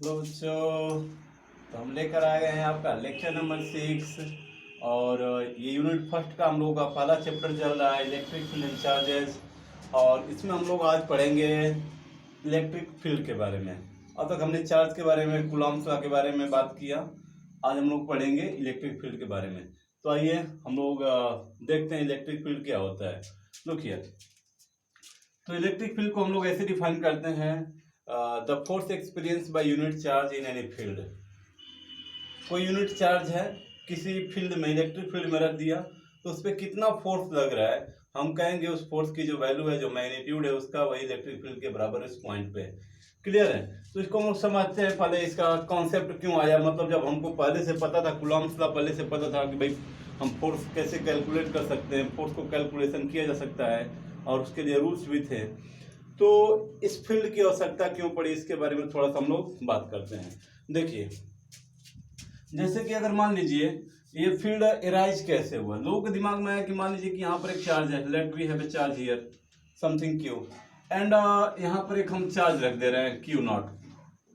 Hello बच्चों, तो हम लेकर आ गए हैं आपका लेक्चर नंबर 6। और ये यूनिट फर्स्ट का हम लोगों का पहला चैप्टर चल रहा है, इलेक्ट्रिक फील्ड एंड चार्जेस। और इसमें हम लोग आज पढ़ेंगे इलेक्ट्रिक फील्ड के बारे में। अब तक हमने चार्ज के बारे में, कूलॉम्स लॉ के बारे में बात किया। आज हम लोग पढ़ेंगे इलेक्ट्रिक फील्ड के बारे में। तो आइए हम लोग देखते हैं इलेक्ट्रिक फील्ड क्या होता है। Look here. तो इलेक्ट्रिक फील्ड को हम लोग ऐसे डिफाइन करते हैं, the force experience by unit charge in any field. कोई यूनिट चार्ज है किसी फील्ड में, इलेक्ट्रिक फील्ड में रख दिया, तो उस पर कितना फोर्स लग रहा है, हम कहेंगे उस फोर्स की जो वैल्यू है, जो मैग्नीट्यूड है उसका, वही इलेक्ट्रिक फील्ड के बराबर इस पॉइंट पे। क्लियर है? तो इसको हम लोग समझते हैं। पहले इसका कॉन्सेप्ट क्यों आया, मतलब जब हमको पहले से पता था, कूलॉम्स लॉ पहले से पता था कि भाई हम फोर्स कैसे कैलकुलेट कर सकते हैं, फोर्स को कैलकुलेशन किया जा सकता है और उसके लिए रूल्स भी थे। तो इस फील्ड की आवश्यकता क्यों पड़ी, इसके बारे में थोड़ा सा हम लोग बात करते हैं। देखिए, जैसे कि अगर मान लीजिए ये फील्ड एराइज कैसे हुआ, लोगों के दिमाग में है कि मान लीजिए कि यहाँ पर एक चार्ज है, let we have a charge here something q, and यहाँ पर एक हम चार्ज रख दे रहे हैं क्यू नॉट,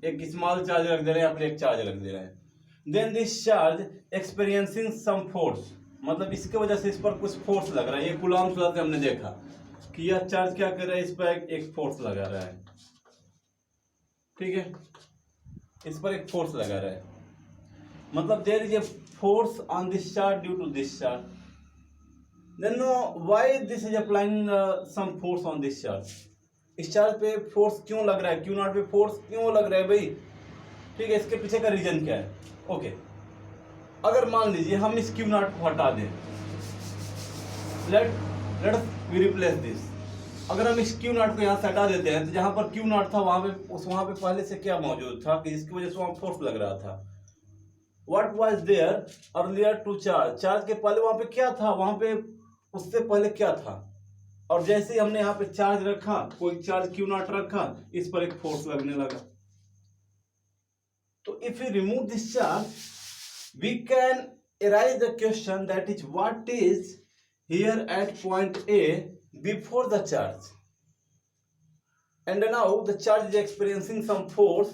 एक स्मॉल चार्ज रख दे रहे हैं, या फिर एक चार्ज रख दे रहे हैं। Then this charge experiencing some force, मतलब इसके वजह से इस पर कुछ फोर्स लग रहा है। ये कूलॉम्स लॉ से हमने देखा कि यह चार्ज क्या कर रहा है, इस पर एक फोर्स लगा रहा है। ठीक है, इस पर एक फोर्स लगा रहा है, मतलब there is a force on this charge due to this charge. Then why this is applying some force on this charge. इस चार्ज पे फोर्स क्यों लग रहा है, क्यू नॉट पे फोर्स क्यों लग रहा है भाई? ठीक है, इसके पीछे का रीजन क्या है? ओके, अगर मान लीजिए हम इस क्यू नॉट को हटा दें, लेट वी रिप्लेस दिस। अगर हम इस क्यू नॉट को यहाँ से हटा देते हैं, तो जहां पर क्यू नॉट था वहां पे पहले से क्या मौजूद था कि जिसकी वजह से वहां फोर्स लग रहा था। What was there earlier to charge, charge के पहले वहां पे क्या था, वहां पे उससे पहले क्या था। और जैसे ही हमने यहाँ पे चार्ज रखा, कोई चार्ज क्यू नॉट रखा, इस पर एक फोर्स लगने लगा। तो if you remove this charge, we can arise the question that is what is here at point A before the charge, and now the charge is experiencing some force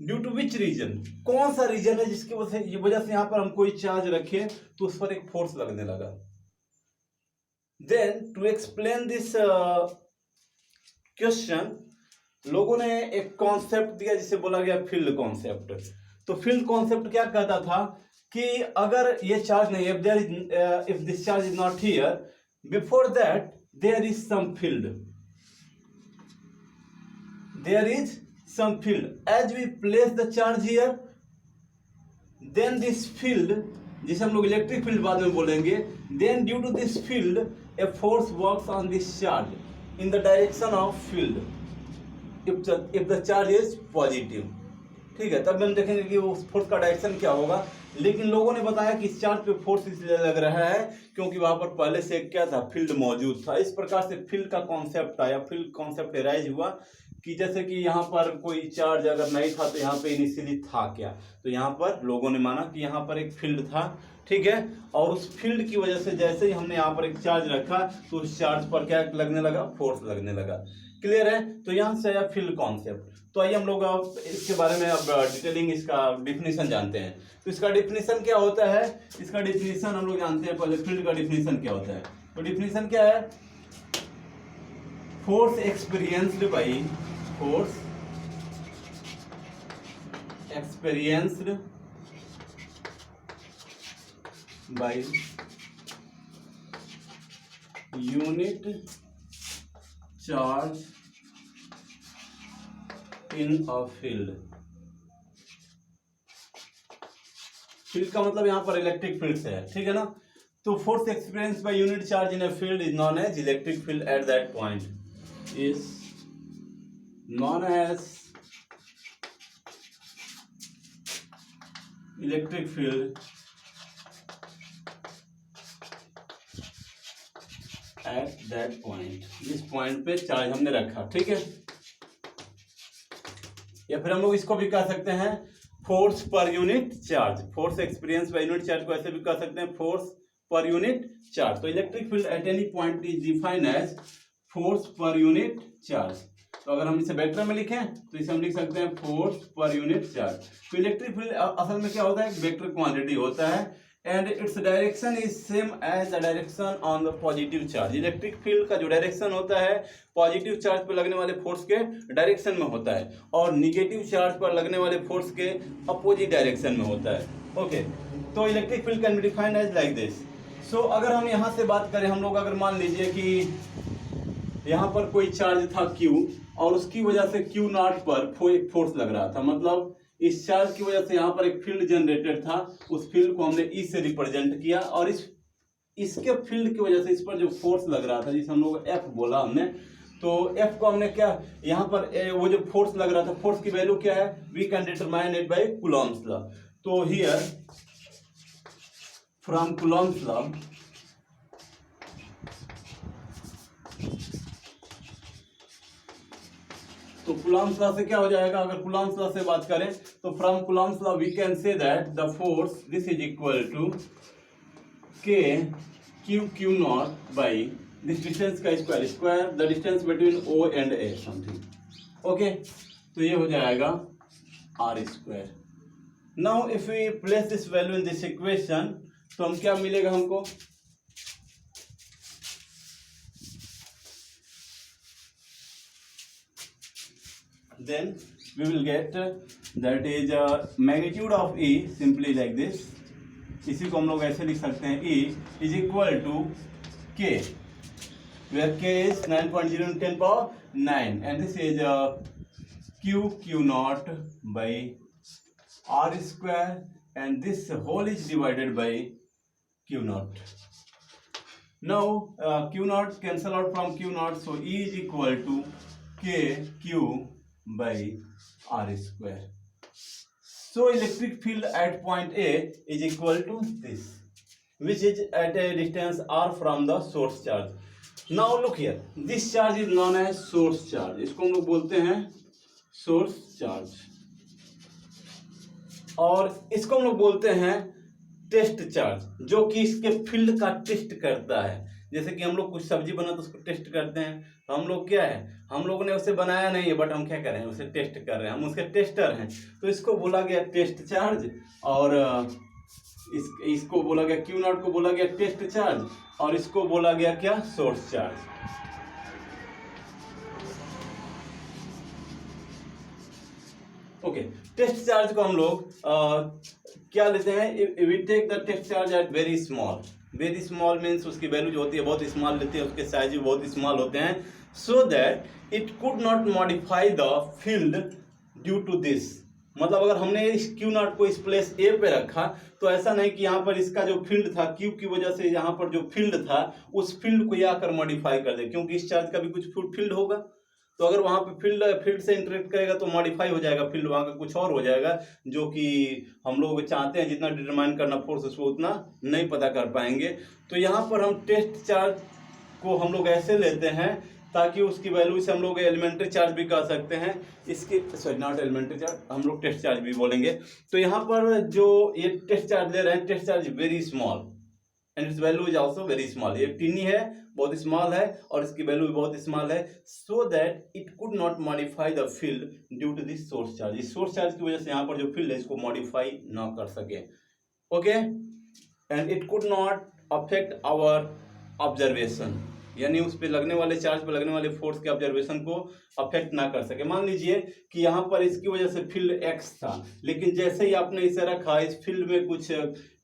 due to which region। कौन सा reason है जिसकी वजह से यहाँ पर हम कोई चार्ज रखे तो उस पर एक फोर्स लगने लगा। Then to explain this question, लोगों ने एक कॉन्सेप्ट दिया जिसे बोला गया फील्ड कॉन्सेप्ट। तो फील्ड कॉन्सेप्ट क्या कहता था कि अगर ये चार्ज नहीं, if this charge is not here, before that there is some field, there is some field. As we place the charge here, then this field, जिसे हम लोग इलेक्ट्रिक फील्ड बाद में बोलेंगे, then due to this field a force works on this charge in the direction of field if the charge is positive। ठीक है, तब हम देखेंगे कि उस फोर्स का डायरेक्शन क्या होगा। लेकिन लोगों ने बताया कि इस चार्ज पे फोर्स इसलिए लग रहा है क्योंकि वहां पर पहले से क्या था, फील्ड मौजूद था। इस प्रकार से फील्ड का कॉन्सेप्ट आया, फील्ड कॉन्सेप्ट एराइज हुआ कि जैसे कि यहाँ पर कोई चार्ज अगर नहीं था तो यहाँ पे इनिशियली था क्या, तो यहाँ पर लोगों ने माना कि यहाँ पर एक फील्ड था। ठीक है, और उस फील्ड की वजह से जैसे ही हमने यहाँ पर एक चार्ज रखा तो उस चार्ज पर क्या लगने लगा, फोर्स लगने लगा। क्लियर है? तो यहाँ से आया फील्ड कॉन्सेप्ट। तो आइए हम लोग अब इसके बारे में अब डिटेलिंग इसका डिफिनीशन जानते हैं। तो इसका डिफिनीशन क्या होता है, इसका डिफिनीशन हम लोग जानते हैं। पहले फील्ड का डिफिनीशन क्या होता है। तो डिफिनीशन क्या है, force experienced by, force experienced by unit charge in a field. Field का मतलब यहां पर इलेक्ट्रिक फील्ड से है। ठीक है ना? तो force experience by unit charge in a field is known as electric field at that point, is known as electric field at that point. जिस पॉइंट पे चार्ज हमने रखा, ठीक है। या फिर हम लोग इसको भी कह सकते हैं force per unit charge. Force experience by unit charge को ऐसे भी कह सकते हैं फोर्स पर यूनिट चार्ज। तो electric field at any point is defined as force per unit charge. तो अगर हम इसे वेक्टर में लिखें तो इसे हम लिख सकते हैं फोर्स पर यूनिट चार्ज। तो इलेक्ट्रिक फील्ड असल में क्या होता है, वेक्टर क्वांटिटी होता है and its direction is same as the direction on the positive charge. Electric field का जो डायरेक्शन होता है पॉजिटिव चार्ज पर लगने वाले फोर्स के डायरेक्शन में होता है और निगेटिव चार्ज पर लगने वाले फोर्स के अपोजिट डायरेक्शन में होता है। ओके, तो electric field can be defined as like this. So अगर हम यहाँ से बात करें, हम लोग अगर मान लीजिए कि यहाँ पर कोई चार्ज था Q और उसकी वजह से Q नॉट पर एक फोर्स लग रहा था, मतलब इस चार्ज की वजह से यहाँ पर एक फील्ड जनरेटेड था, उस फील्ड को हमने E से रिप्रेजेंट किया और इसके फील्ड की वजह से इस पर जो फोर्स लग रहा था जिसे हम लोग F बोला हमने, तो F को हमने क्या यहाँ पर वो जो फोर्स लग रहा था, फोर्स की वैल्यू क्या है, we can determine it by Coulomb's law. तो हियर फ्रॉम कूलॉम्स लॉ तो कूलॉम्स लॉ से क्या हो जाएगा, अगर कूलॉम्स लॉ से बात करें तो from Coulomb's law we can say that the force this is equal to K Q not by this distance का square the distance between O and A something. Okay, तो ये हो जाएगा R square. Now if we place this value in this equation तो हम क्या मिलेगा हमको, then we will get that is magnitude of E simply like this। इसी को हम लोग ऐसे लिख सकते हैं, E is equal to K where K is 9.0 × 10⁹ and this is Q naught by R square and this whole is divided by Q naught। Now Q naught cancel out from Q naught, so E is equal to KQ by R square। So electric field at point A is equal to this, which is at a distance R from the source charge। Now look here, this charge is known as source charge, इसको हम लोग बोलते हैं source charge और इसको हम लोग बोलते हैं टेस्ट चार्ज, जो कि इसके फील्ड का टेस्ट करता है। जैसे कि हम लोग कुछ सब्जी बना तो उसको टेस्ट करते हैं, तो हम लोग क्या है, हम लोग ने उसे बनाया नहीं है बट हम क्या कर रहे हैं, उसे टेस्ट कर रहे हैं, हम उसके टेस्टर हैं। तो इसको बोला गया टेस्ट चार्ज और इसको बोला गया Q नॉट को बोला गया टेस्ट चार्ज और इसको बोला गया क्या, source charge. Okay, test charge को हम लोग क्या लेते हैं, we take the test charge at very small. Very small means उसकी वैल्यू जो होती है बहुत स्मॉल लेते हैं, उसके साइज भी बहुत स्मॉल होते हैं, so that it could not modify the field due to this. मतलब अगर हमने इस Q नॉट को इस प्लेस A पे रखा तो ऐसा नहीं कि यहाँ पर इसका जो फील्ड था Q की वजह से यहाँ पर जो फील्ड था उस फील्ड को ये आकर मॉडिफाई कर दे, क्योंकि इस चार्ज का भी कुछ फील्ड होगा, तो अगर वहाँ पे फील्ड से इंटरेक्ट करेगा तो मॉडिफाई हो जाएगा फील्ड, वहाँ का कुछ और हो जाएगा, जो कि हम लोग चाहते हैं जितना डिटरमाइन करना फोर्स उसको उतना नहीं पता कर पाएंगे। तो यहाँ पर हम टेस्ट चार्ज को हम लोग ऐसे लेते हैं ताकि उसकी वैल्यू से हम लोग एलिमेंट्री चार्ज भी कह सकते हैं, इसकी सॉरी नॉट एलिमेंट्री चार्ज, हम लोग टेस्ट चार्ज भी बोलेंगे। तो यहाँ पर जो ये टेस्ट चार्ज ले रहे हैं, test charge very small and its value is also very small. ये टिनी है, बहुत स्मॉल है और इसकी वैल्यू भी बहुत स्मॉल है, so that it could not modify the field due to this source charge. इस सोर्स चार्ज की वजह से यहाँ पर जो फील्ड है इसको मॉडिफाई ना कर सके। Okay, and it could not affect our observation, यानी उस पे लगने वाले चार्ज पे लगने वाले फोर्स के ऑब्जर्वेशन को अफेक्ट ना कर सके। मान लीजिए कि यहाँ पर इसकी वजह से फील्ड x था, लेकिन जैसे ही आपने इसे रखा इस फील्ड में कुछ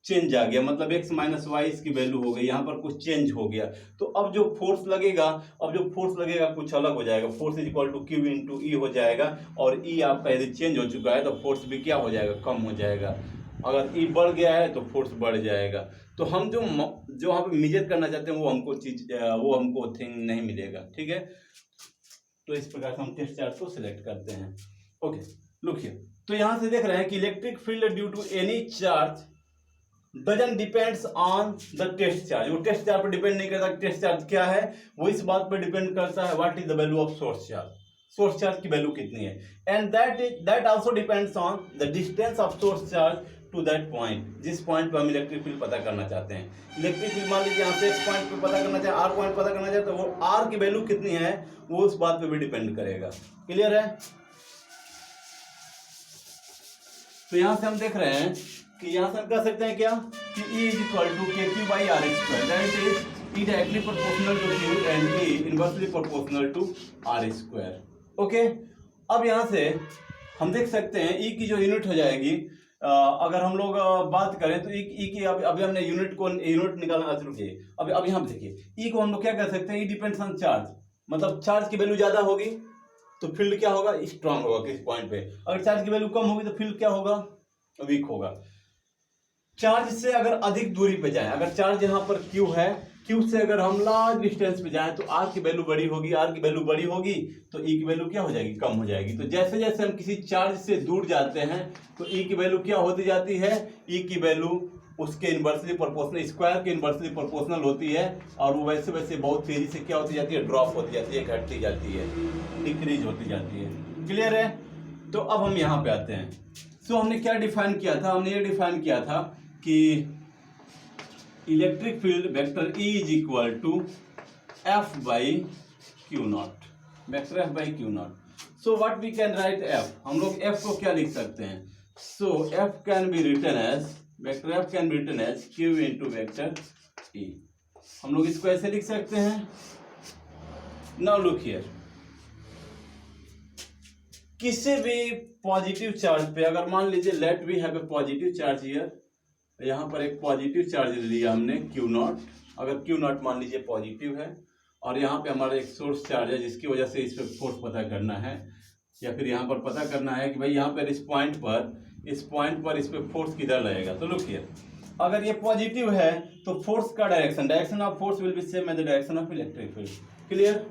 चेंज आ गया, मतलब x माइनस वाई इसकी वैल्यू हो गई, यहाँ पर कुछ चेंज हो गया, तो अब जो फोर्स लगेगा कुछ अलग हो जाएगा। Force is equal to Q into E हो जाएगा और E आपका यदि चेंज हो चुका है तो फोर्स भी क्या हो जाएगा, कम हो जाएगा। अगर E बढ़ गया है तो फोर्स बढ़ जाएगा। तो हम जो वहाँ पे मेजर करना चाहते हैं वो हमको थिंग नहीं मिलेगा। ठीक है, तो इस प्रकार से हम टेस्ट चार्ज को सिलेक्ट करते हैं। ओके, लुक हियर, तो यहाँ से देख रहे हैं कि electric field due to any charge doesn't depends on the test charge. वो टेस्ट चार्ज पर डिपेंड नहीं करता टेस्ट चार्ज क्या है, वो इस बात पर डिपेंड करता है what is the value of source charge, source charge की वैल्यू कितनी है, and that also depends on the distance of source charge to that point, जिस पॉइंट पर हम इलेक्ट्रिक फील्ड पता करना चाहते हैं। इलेक्ट्रिक फील्ड मान लीजिए यहाँ से x पॉइंट पे पता करना चाहे, r पॉइंट पता करना चाहे, तो वो r की वैल्यू कितनी है वो उस बात पे भी डिपेंड करेगा। क्लियर है? तो यहां से हम देख रहे हैं कि यहां से हम कह सकते हैं क्या कि E is equal to KQ by R square, that is E directly proportional to Q and E inversely proportional to R square. Okay, अब यहां से हम देख सकते हैं E की जो यूनिट हो जाएगी, अगर हम लोग बात करें तो E की अभी हमने यूनिट निकालना शुरू किए। अब यहाँ पे देखिए E को हम लोग क्या कह सकते हैं, E डिपेंड्स ऑन चार्ज, मतलब चार्ज की वैल्यू ज्यादा होगी तो फील्ड क्या होगा, स्ट्रांग होगा किस पॉइंट पे। अगर चार्ज की वैल्यू कम होगी तो फील्ड क्या होगा, वीक होगा। चार्ज से अगर अधिक दूरी पे जाए, अगर चार्ज यहाँ पर Q है, Q से अगर हम लार्ज डिस्टेंस पे जाएं तो R की वैल्यू बड़ी होगी, R की वैल्यू बड़ी होगी तो E की वैल्यू क्या हो जाएगी, कम हो जाएगी। तो जैसे जैसे हम किसी चार्ज से दूर जाते हैं तो E की वैल्यू क्या होती जाती है, E की वैल्यू उसके इनवर्सली प्रोपोर्शनल, स्क्वायर के इनवर्सली प्रोपोर्शनल होती है, और वो वैसे वैसे बहुत तेजी से क्या होती जाती है, ड्रॉप होती जाती है, घटती जाती है, डिक्रीज होती जाती है। क्लियर है? तो अब हम यहाँ पे आते हैं। सो हमने क्या डिफाइन किया था, हमने ये डिफाइन किया था कि electric field vector E is equal to F by Q naught, vector F by Q naught. So what we can write F, हम लोग F को क्या लिख सकते हैं, so F can be written as, vector F can be written as Q into vector E। हम लोग इसको ऐसे लिख सकते हैं। नाउ लुक हियर, किसी भी पॉजिटिव चार्ज पे अगर मान लीजिए let we have a positive charge here, यहाँ पर एक पॉजिटिव चार्ज लिया हमने Q नॉट, अगर Q नॉट मान लीजिए पॉजिटिव है, और यहाँ पे हमारा एक सोर्स चार्ज है जिसकी वजह से इस पर फोर्स पता करना है, या फिर यहाँ पर पता करना है कि भाई यहाँ पर इस पॉइंट पर इस पर फोर्स किधर लगेगा। तो लुक हियर, अगर ये पॉजिटिव है तो फोर्स का direction of force will be same as the direction of electric field. Clear?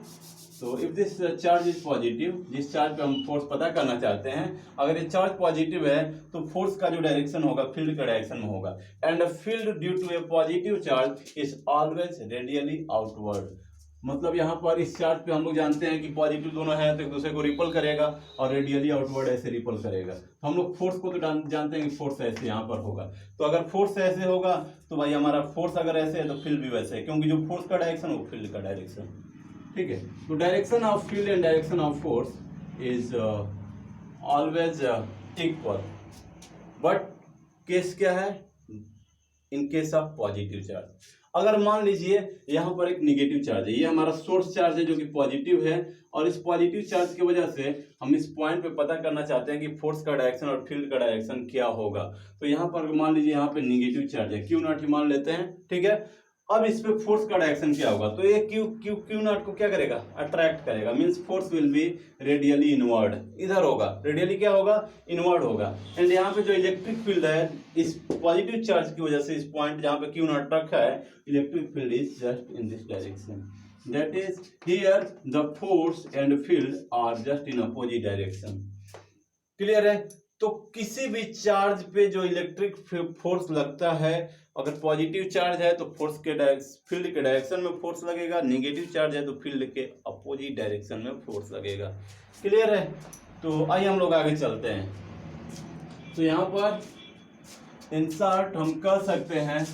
तो if this charge is positive, जिस चार्ज पे हम फोर्स पता करना चाहते हैं, अगर ये चार्ज पॉजिटिव है तो फोर्स का जो डायरेक्शन होगा फील्ड का डायरेक्शन में होगा, and field due to a positive charge is always radially outward. मतलब यहाँ पर इस चार्ज पे हम लोग जानते हैं कि पॉजिटिव दोनों हैं तो एक दूसरे को रिपल करेगा, और रेडियली आउटवर्ड ऐसे रिपल करेगा। तो हम लोग फोर्स को तो जानते हैं कि फोर्स ऐसे यहाँ पर होगा, तो अगर फोर्स ऐसे होगा तो भाई हमारा फोर्स अगर ऐसे है तो फील्ड भी वैसे है, क्योंकि जो फोर्स का डायरेक्शन वो फील्ड का डायरेक्शन। ठीक है, तो direction of field and direction of force is always equal, but case क्या है, in case of positive charge. अगर मान लीजिए यहाँ पर एक निगेटिव चार्ज है, ये हमारा सोर्स चार्ज है जो कि पॉजिटिव है, और इस पॉजिटिव चार्ज की वजह से हम इस पॉइंट पे पता करना चाहते हैं कि फोर्स का डायरेक्शन और फील्ड का डायरेक्शन क्या होगा। तो यहाँ पर मान लीजिए यहाँ पे निगेटिव चार्ज है, Q नॉट ही मान लेते हैं। ठीक है, अब इस पे फोर्स का डायरेक्शन क्या होगा, तो ये Q नॉट को क्या करेगा, अट्रैक्ट करेगा, means force will B radially inward, इधर होगा, रेडियली क्या होगा, इनवर्ड होगा। एंड यहाँ पे जो इलेक्ट्रिक फील्ड है इस पॉजिटिव चार्ज की वजह से, इस पॉइंट जहाँ पे Q नॉट रखा है, electric field is just in this direction, that is here the force and field are just in opposite direction. Clear है? तो किसी भी चार्ज पे जो इलेक्ट्रिक फोर्स लगता है, अगर पॉजिटिव चार्ज है तो फोर्स के फील्ड के डायरेक्शन में फोर्स लगेगा, नेगेटिव चार्ज है तो फील्ड के अपोजिट डायरेक्शन में फोर्स लगेगा। क्लियर है? तो आइए हम लोग आगे चलते हैं। तो यहाँ पर इन शॉर्ट हम कह सकते हैं,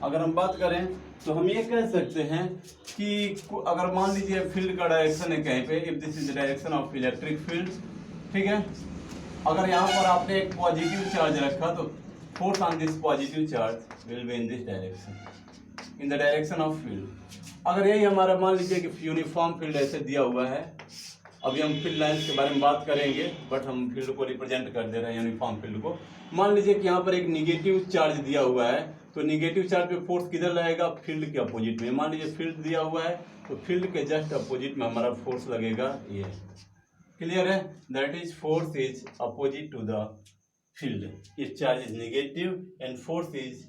अगर हम बात करें तो हम ये कह सकते हैं कि अगर मान लीजिए फील्ड का डायरेक्शन है कहीं पे, if this is the direction of electric field, ठीक है, अगर यहाँ पर आपने एक पॉजिटिव चार्ज रखा तो force on this positive charge will be in this direction, in the direction of field. अगर यही हमारा मान लीजिए कि यूनिफॉर्म फील्ड ऐसे दिया हुआ है, अभी हम फील्ड लाइन्स के बारे में बात करेंगे, बट हम फील्ड को रिप्रेजेंट कर दे रहे हैं, यूनिफॉर्म फील्ड को। मान लीजिए कि यहाँ पर एक निगेटिव चार्ज दिया हुआ है, तो निगेटिव चार्ज पे फोर्स किधर लगेगा, फील्ड के अपोजिट में। मान लीजिए फील्ड दिया हुआ है तो फील्ड के जस्ट अपोजिट में हमारा फोर्स लगेगा, ये। क्लियर है? That is force is opposite to the field if charge is negative, and force is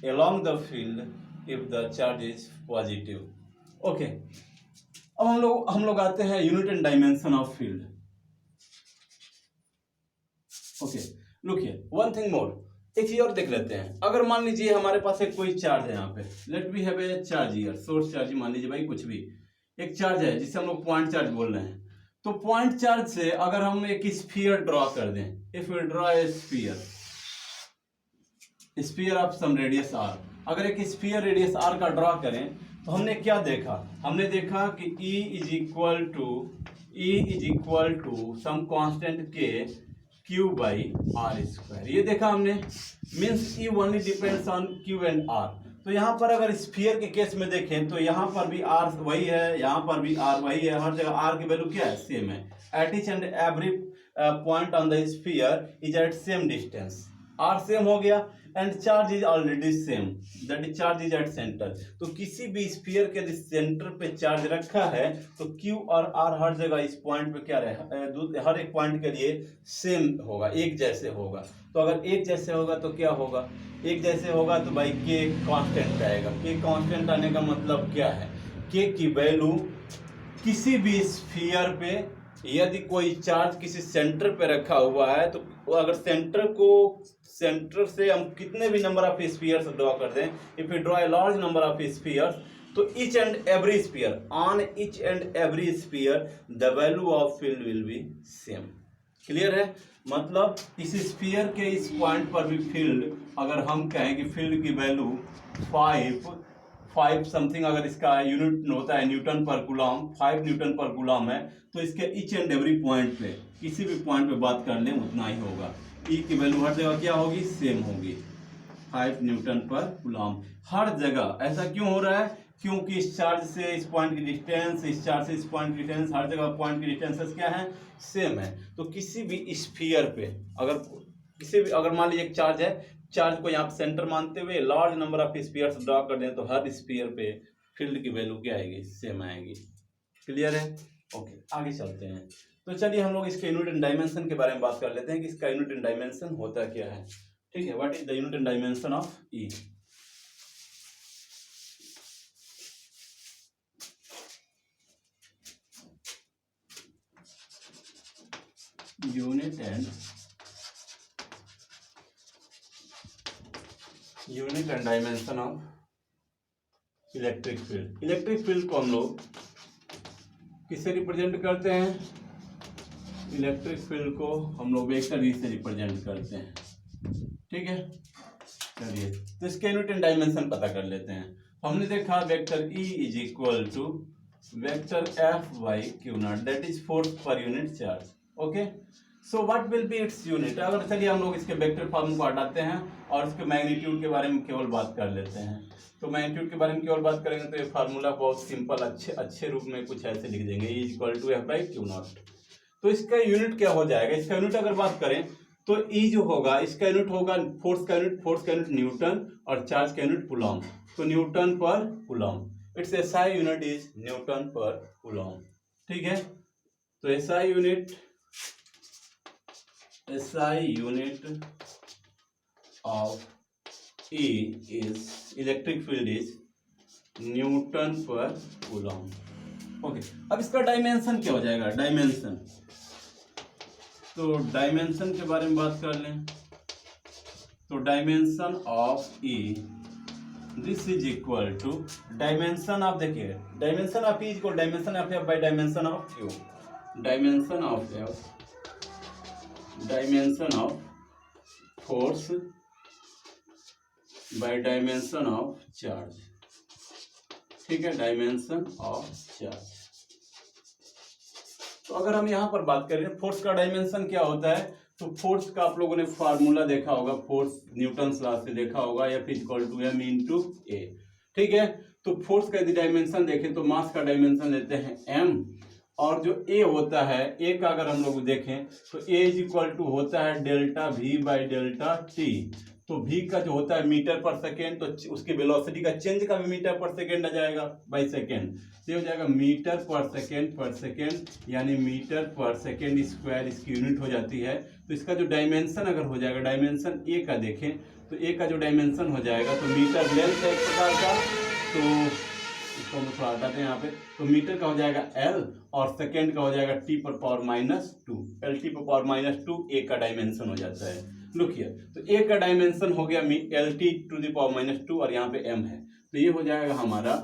along the field if the charge is positive. Okay, अब हम लोग आते हैं unit and dimension of field. Okay, look here, one thing more, एक चीज और देख लेते हैं। अगर मान लीजिए हमारे पास एक कोई चार्ज है यहाँ पे, let we have a charge here, source charge मान लीजिए, भाई कुछ भी एक चार्ज है जिसे हम लोग पॉइंट चार्ज बोल रहे हैं। तो पॉइंट चार्ज से अगर हम एक स्फीयर ड्रॉ कर दें, if we draw a sphere of some radius r, अगर एक स्फीयर रेडियस r का ड्रॉ करें तो हमने क्या देखा, हमने देखा कि E is equal to some constant K Q by R square, ये देखा हमने। मीन्स E only depends on Q and R। तो यहाँ पर अगर स्फीयर के केस में देखें तो यहाँ पर भी R वही है, यहाँ पर भी R वही है, हर जगह R की वैल्यू क्या है, सेम है। At each and every point on the sphere is at same distance, R same हो गया and charge is already same, that is charge is at centre. तो किसी भी स्फीयर के यदि सेंटर पे चार्ज रखा है तो Q और R हर जगह इस पॉइंट पे क्या रहे, हर एक पॉइंट के लिए सेम होगा, एक जैसे होगा। तो अगर एक जैसे होगा तो क्या होगा, एक जैसे होगा तो भाई K कांस्टेंट आएगा। K कांस्टेंट आने का मतलब क्या है, K की वैल्यू किसी भी स्फीयर पे यदि कोई चार्ज किसी सेंटर पे रखा हुआ है तो अगर सेंटर से हम कितने भी नंबर ऑफ स्फीयर्स ड्रॉ कर दें, if you draw a large number of spheres, तो each and every sphere, on each and every sphere the value of field will be same. Clear है, मतलब इस स्फीयर के इस पॉइंट पर भी फील्ड, अगर हम कहें कि फील्ड की वैल्यू 5 समथिंग, अगर इसका यूनिट होता है न्यूटन पर कूलम, 5 न्यूटन पर कूलम है, तो इसके ईच एंड एवरी पॉइंट पे, किसी भी पॉइंट पे बात कर लें उतना ही होगा। ई की वैल्यू हर जगह क्या होगी, सेम होगी, 5 न्यूटन पर कूलम हर जगह। ऐसा क्यों हो रहा है, क्योंकि इस चार्ज से इस पॉइंट की डिस्टेंस, इस चार्ज से इस पॉइंट की डिस्टेंस, हर जगह पॉइंट की डिस्टेंसेस क्या है, सेम है। तो किसी भी स्फीयर पे अगर मान लीजिए एक चार्ज है, चार्ज को यहाँ सेंटर मानते हुए large number of spheres draw कर दें तो हर स्फीयर पे फील्ड की वैल्यू क्या आएगी, सेम आएगी। क्लियर है, ओके आगे चलते हैं। तो चलिए हम लोग इसके यूनिट एंड डायमेंशन के बारे में बात कर लेते हैं कि इसका यूनिट एंड डायमेंशन होता क्या है। ठीक है, what is the unit and dimension of E. Unit and dimension of electric field. Electric field को हम लोग किससे रिप्रेजेंट करते हैं, इलेक्ट्रिक फील्ड को हम लोग वेक्टर ई से रिप्रेजेंट करते हैं। ठीक है, चलिए तो इसके यूनिट एंड डायमेंशन पता कर लेते हैं। हमने देखा vector E is equal to vector F by Q naught, that is force per unit charge. Okay, so what will be its unit. अगर चलिए हम लोग इसके वेक्टर फॉर्म को हटाते हैं और इसके मैग्नीट्यूड के बारे में केवल बात कर लेते हैं। तो मैग्नीट्यूड के बारे में केवल बात करेंगे तो ये फार्मूला बहुत सिंपल अच्छे रूप में कुछ ऐसे लिख देंगे, E equal to F by Q naught. तो इसका यूनिट क्या हो जाएगा, इसका यूनिट अगर बात करें तो ई जो होगा इसका यूनिट होगा फोर्स का यूनिट न्यूटन और चार्ज का यूनिट कूलम। तो न्यूटन पर coulomb, it's SI unit is newton पर कूलम। ठीक है, तो SI unit of E is electric field is newton पर कूलम। ओके, अब इसका डायमेंशन क्या हो जाएगा, डायमेंशन। तो डायमेंशन के बारे में बात कर लें तो dimension of E this is equal to dimension of, देखिए dimension of E equal dimension of F by dimension of Q, dimension of F, dimension of force by dimension of charge. ठीक है, डायमेंशन ऑफ चार्ज। तो अगर हम यहाँ पर बात करें फोर्स का डायमेंशन क्या होता है, तो फोर्स का आप लोगों ने फार्मूला देखा होगा, फोर्स न्यूटन लॉ से देखा होगा, F equal to m into A. ठीक है, तो फोर्स का यदि डायमेंशन देखें तो मास का डायमेंशन लेते हैं m, और जो a होता है, a का अगर हम लोग देखें तो a इज इक्वल टू होता है delta v by delta t। तो v का जो होता है मीटर पर सेकेंड, तो उसकी वेलोसिटी का चेंज का भी मीटर पर सेकेंड आ जाएगा बाई सेकेंड, तो हो जाएगा मीटर पर सेकेंड यानी मीटर पर सेकेंड स्क्वायर इसकी यूनिट हो जाती है। तो इसका जो डायमेंशन अगर हो जाएगा, डायमेंशन ए का देखें तो ए का जो डायमेंशन हो जाएगा तो मीटर लेंथ है एक प्रकार का, तो इसको हम थोड़ा हटाते हैं यहाँ पे, तो मीटर का हो जाएगा l और सेकेंड का हो जाएगा t पर पावर -2, lt पर पावर -2 ए का डायमेंशन हो जाता है। लुक हियर, तो ए का डायमेंशन हो गया lt टू द पावर -2 और यहाँ पे m है, तो ये हो जाएगा हमारा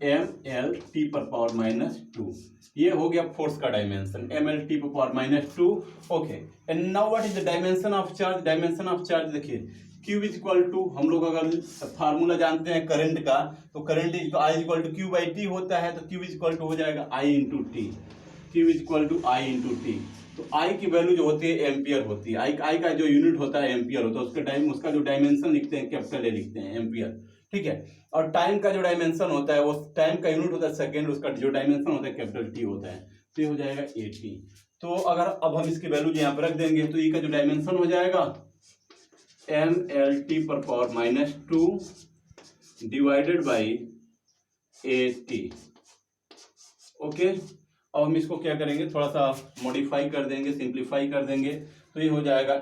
mlt पर पावर -2, ये हो गया फोर्स का डायमेंशन mlt पर power -2। Okay, and now what is the dimension of charge. Dimension of charge देखिए Q इज इक्वल टू, हम लोग अगर फार्मूला जानते हैं करंट का, तो current I is equal to Q by T होता है, तो Q इज इक्वल टू हो जाएगा I into T, Q is equal to I into T. तो I की वैल्यू जो होती है एम्पियर होती है, I का जो यूनिट होता है एम्पियर होता है, उसका जो डायमेंशन लिखते हैं कैपिटल A लिखते हैं, एम्पियर, ठीक है। और टाइम का जो डायमेंशन होता है, वो टाइम का यूनिट होता है सेकेंड, उसका जो डायमेंशन होता है कैपिटल T होता है, तो ये हो जाएगा 80। तो अगर अब हम इसकी वैल्यू यहाँ पर रख देंगे, तो E का जो डायमेंशन हो जाएगा mLT पर power minus 2 divided by 80। Okay, अब हम इसको क्या करेंगे, थोड़ा सा मॉडिफाई कर देंगे, सिंप्लीफाई कर देंगे, तो ये हो जाएगा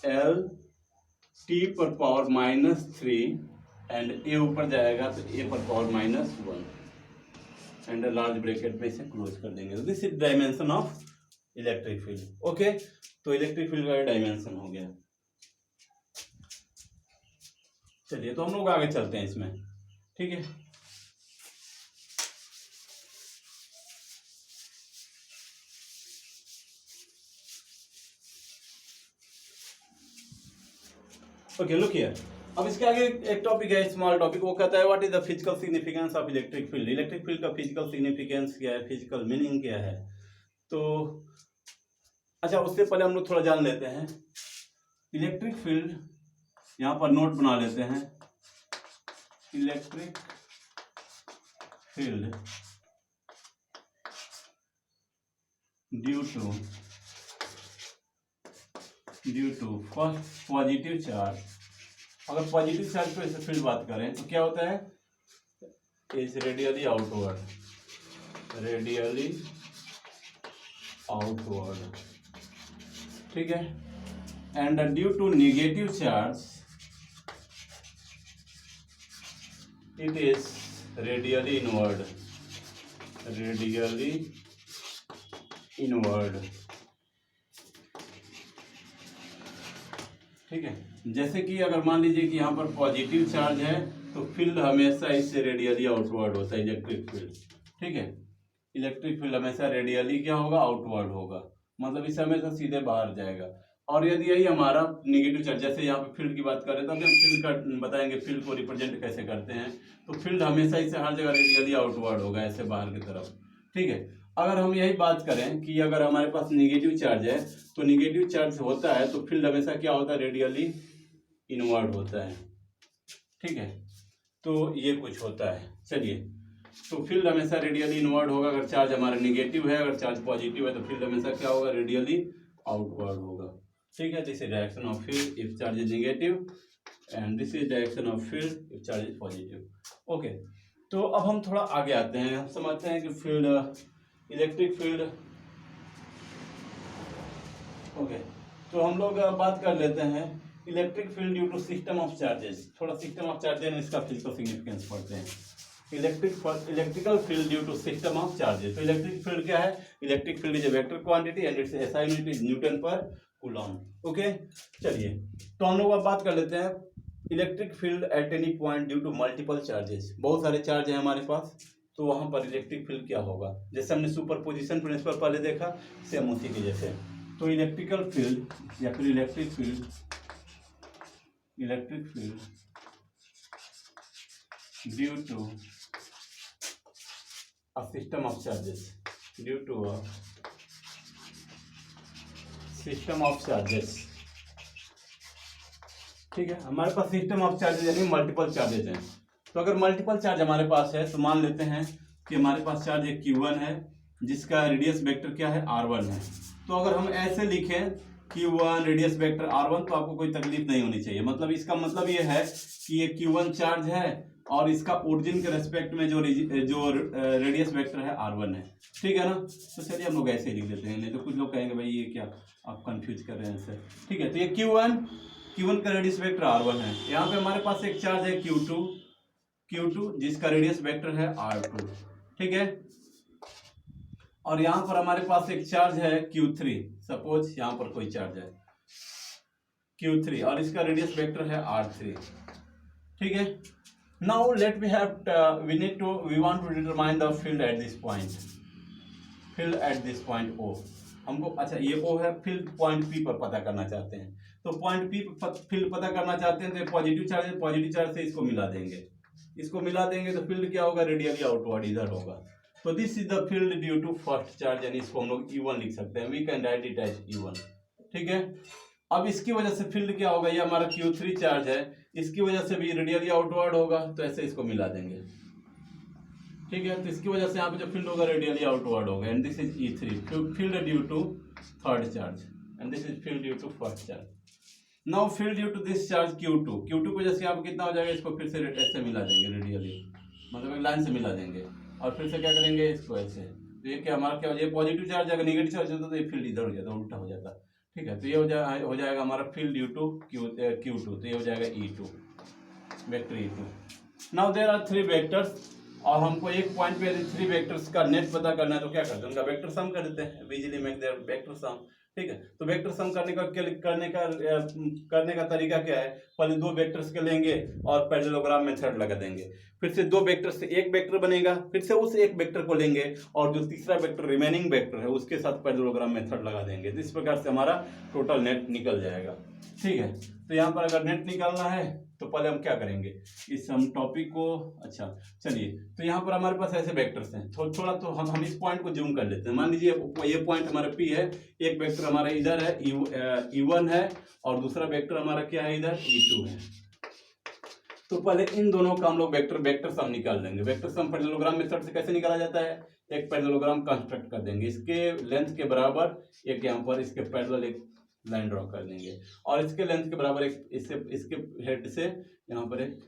mLT पर पावर माइनस 3 एंड ए ऊपर जाएगा तो ए पर power minus 1 and large bracket में इसे क्लोज कर देंगे। तो this is dimension of electric field. Okay, तो इलेक्ट्रिक फील्ड का डायमेंशन हो गया। चलिए, तो हम लोग आगे चलते हैं इसमें, ठीक है। Okay, look here. अब इसके आगे एक टॉपिक है, स्मॉल टॉपिक, वो कहता है what is the physical significance of electric field. Electric field का फिजिकल सिग्निफिकेंस क्या है, फिजिकल मीनिंग क्या है। तो अच्छा, उससे पहले हम लोग थोड़ा जान लेते हैं इलेक्ट्रिक फील्ड। यहाँ पर नोट बना लेते हैं, electric field due to first positive charge. अगर पॉजिटिव चार्ज पे ऐसे फील्ड बात करें तो क्या होता है, इज रेडियली आउटवर्ड, ठीक है। And due to negative charge it is radially inward, ठीक है। जैसे कि अगर मान लीजिए कि यहाँ पर पॉजिटिव चार्ज है तो फील्ड हमेशा इससे रेडियली आउटवर्ड होता है, इलेक्ट्रिक फील्ड, ठीक है। इलेक्ट्रिक फील्ड हमेशा रेडियली क्या होगा, आउटवर्ड होगा, मतलब इससे हमेशा सीधे बाहर जाएगा। और यदि यही हमारा नेगेटिव चार्ज, जैसे यहाँ पे फील्ड की बात करें तो अभी हम फील्ड का बताएंगे, फील्ड को रिप्रेजेंट कैसे करते हैं। तो फील्ड हमेशा इससे हर जगह रेडियली आउटवर्ड होगा, ऐसे बाहर की तरफ, ठीक है। अगर हम यही बात करें कि अगर हमारे पास नेगेटिव चार्ज है, तो नेगेटिव चार्ज होता है तो फील्ड हमेशा क्या होता है, रेडियली इनवर्ड होता है, ठीक है। तो ये कुछ होता है। चलिए, तो फील्ड हमेशा रेडियली इनवर्ड होगा अगर चार्ज हमारा नेगेटिव है, अगर चार्ज पॉजिटिव है तो फील्ड हमेशा क्या होगा, रेडियली आउटवर्ड होगा, ठीक है। This is direction of field if charge is negative and this is direction of field if charge is positive. Okay, तो अब हम थोड़ा आगे आते हैं, हम समझते हैं कि फील्ड, इलेक्ट्रिक फील्ड। ओके, तो हम लोग बात कर लेते हैं electric field due to system of charges. थोड़ा सिस्टम ऑफ चार्जेस इसका फिजिकल सिग्निफिकेंस पढ़ते हैं। Electrical field due to system of charges. तो इलेक्ट्रिक फील्ड क्या है, electric field is a vector quantity and its SI unit is newton per coulomb. Okay, चलिए, तो हम लोग अब बात कर लेते हैं electric field at any point due to multiple charges. बहुत सारे चार्ज हैं हमारे पास, तो वहां पर इलेक्ट्रिक फील्ड क्या होगा, जैसे हमने सुपरपोजिशन प्रिंसिपल पहले देखा, सेम उसी के जैसे। तो इलेक्ट्रिकल फील्ड या फिर electric field due to a system of charges, due to a system of charges, ठीक है। हमारे पास सिस्टम ऑफ चार्जेस यानी मल्टीपल चार्जेस हैं। तो अगर मल्टीपल चार्ज हमारे पास है तो मान लेते हैं कि हमारे पास चार्ज एक Q1 है जिसका रेडियस वेक्टर क्या है, R1 है। तो अगर हम ऐसे लिखें Q1 रेडियस वेक्टर R1 तो आपको कोई तकलीफ नहीं होनी चाहिए। मतलब इसका मतलब ये है कि ये Q1 चार्ज है और इसका ओरिजिन के रेस्पेक्ट में जो रेडियस वेक्टर है R1 है, ठीक है ना। तो चलिए हम लोग ऐसे ही लिख देते हैं, नहीं तो कुछ लोग कहेंगे भाई ये क्या आप कंफ्यूज कर रहे हैं इससे, ठीक है। तो ये Q1 का रेडियस वेक्टर R1 है। यहाँ पे हमारे पास एक चार्ज है Q2 जिसका रेडियस वेक्टर है R2, ठीक है। और यहाँ पर हमारे पास एक चार्ज है Q3, सपोज यहाँ पर कोई चार्ज है Q3 और इसका रेडियस वेक्टर है R3, ठीक है। Now let we have we want to determine the field at this point O. हमको अच्छा ये वो है फील्ड पॉइंट पी पर पता करना चाहते हैं, तो पॉइंट पी पर फील्ड पता करना चाहते हैं तो पॉजिटिव चार्ज है, पॉजिटिव चार्ज से इसको मिला देंगे, इसको मिला देंगे तो फील्ड क्या होगा, रेडियली आउटवर्ड इधर होगा। तो this is the field due to first charge, यानी इसको हम लोग E1 लिख सकते हैं, we can write it as E1। ठीक है, अब इसकी वजह से फील्ड क्या होगा, ये हमारा Q3 चार्ज है, इसकी वजह से भी रेडियली आउटवर्ड होगा, तो ऐसे इसको मिला देंगे। ठीक है, तो इसकी वजह से यहाँ पे जो फील्ड होगा रेडियली आउटवर्ड होगा, and this is E3 field due to third charge, and this is field due to first charge. Now field due to this charge Q2 की वजह से यहाँ पे कितना हो जाएगा, इसको फिर से ऐसे मिला देंगे रेडियली, मतलब एक लाइन से मिला देंगे, और फिर से क्या करेंगे इसको ऐसे, तो ये क्या हमारा क्या हो जाएगा, ये पॉजिटिव चार्ज अगर नेगेटिव चार्ज होता तो ये फील्ड इधर हो जाता, उल्टा हो जाता। ठीक है, तो ये हो जाएगा हमारा फील्ड ड्यू टू Q2, तो ये हो जाएगा E2 vector E2। Now there are 3 vectors, और हमको एक पॉइंट पे यदि 3 वेक्टर्स का नेट पता करना है तो क्या करते हैं, उनका वेक्टर सम कर देते हैं, easily make their vector sum. ठीक है, तो वेक्टर सम करने का तरीका क्या है, पहले 2 वेक्टर्स के लेंगे और पैरेललोग्राम मेथड लगा देंगे, फिर से 2 वेक्टर से एक वेक्टर बनेगा, फिर से उस एक वेक्टर को लेंगे और जो तीसरा वेक्टर रिमेनिंग वेक्टर है उसके साथ पैरेललोग्राम मेथड लगा देंगे, तो इस प्रकार से हमारा टोटल नेट निकल जाएगा। ठीक है, तो यहाँ पर अगर नेट निकालना है तो पहले हम क्या करेंगे, इस हम टॉपिक को, अच्छा चलिए, तो यहाँ पर हमारे पास ऐसे वेक्टर्स हैं, थोड़ा तो हम इस पॉइंट को जूम कर लेते हैं। मान लीजिए ये पॉइंट हमारा P है, एक वेक्टर हमारा इधर है E1 है, और दूसरा वेक्टर हमारा क्या है इधर E2 है। तो पहले इन दोनों का हम लोग वेक्टर सम निकाल लेंगे। वेक्टर सम पैरेललोग्राम मेथड से कैसे निकाला जाता है, एक पैरेललोग्राम कंस्ट्रक्ट कर देंगे, इसके लेंथ के बराबर एक यहाँ पर इसके पैरेलल एक लाइन ड्रॉ कर देंगे, और इसके लेंथ के बराबर एक इसके हेड से यहाँ पर एक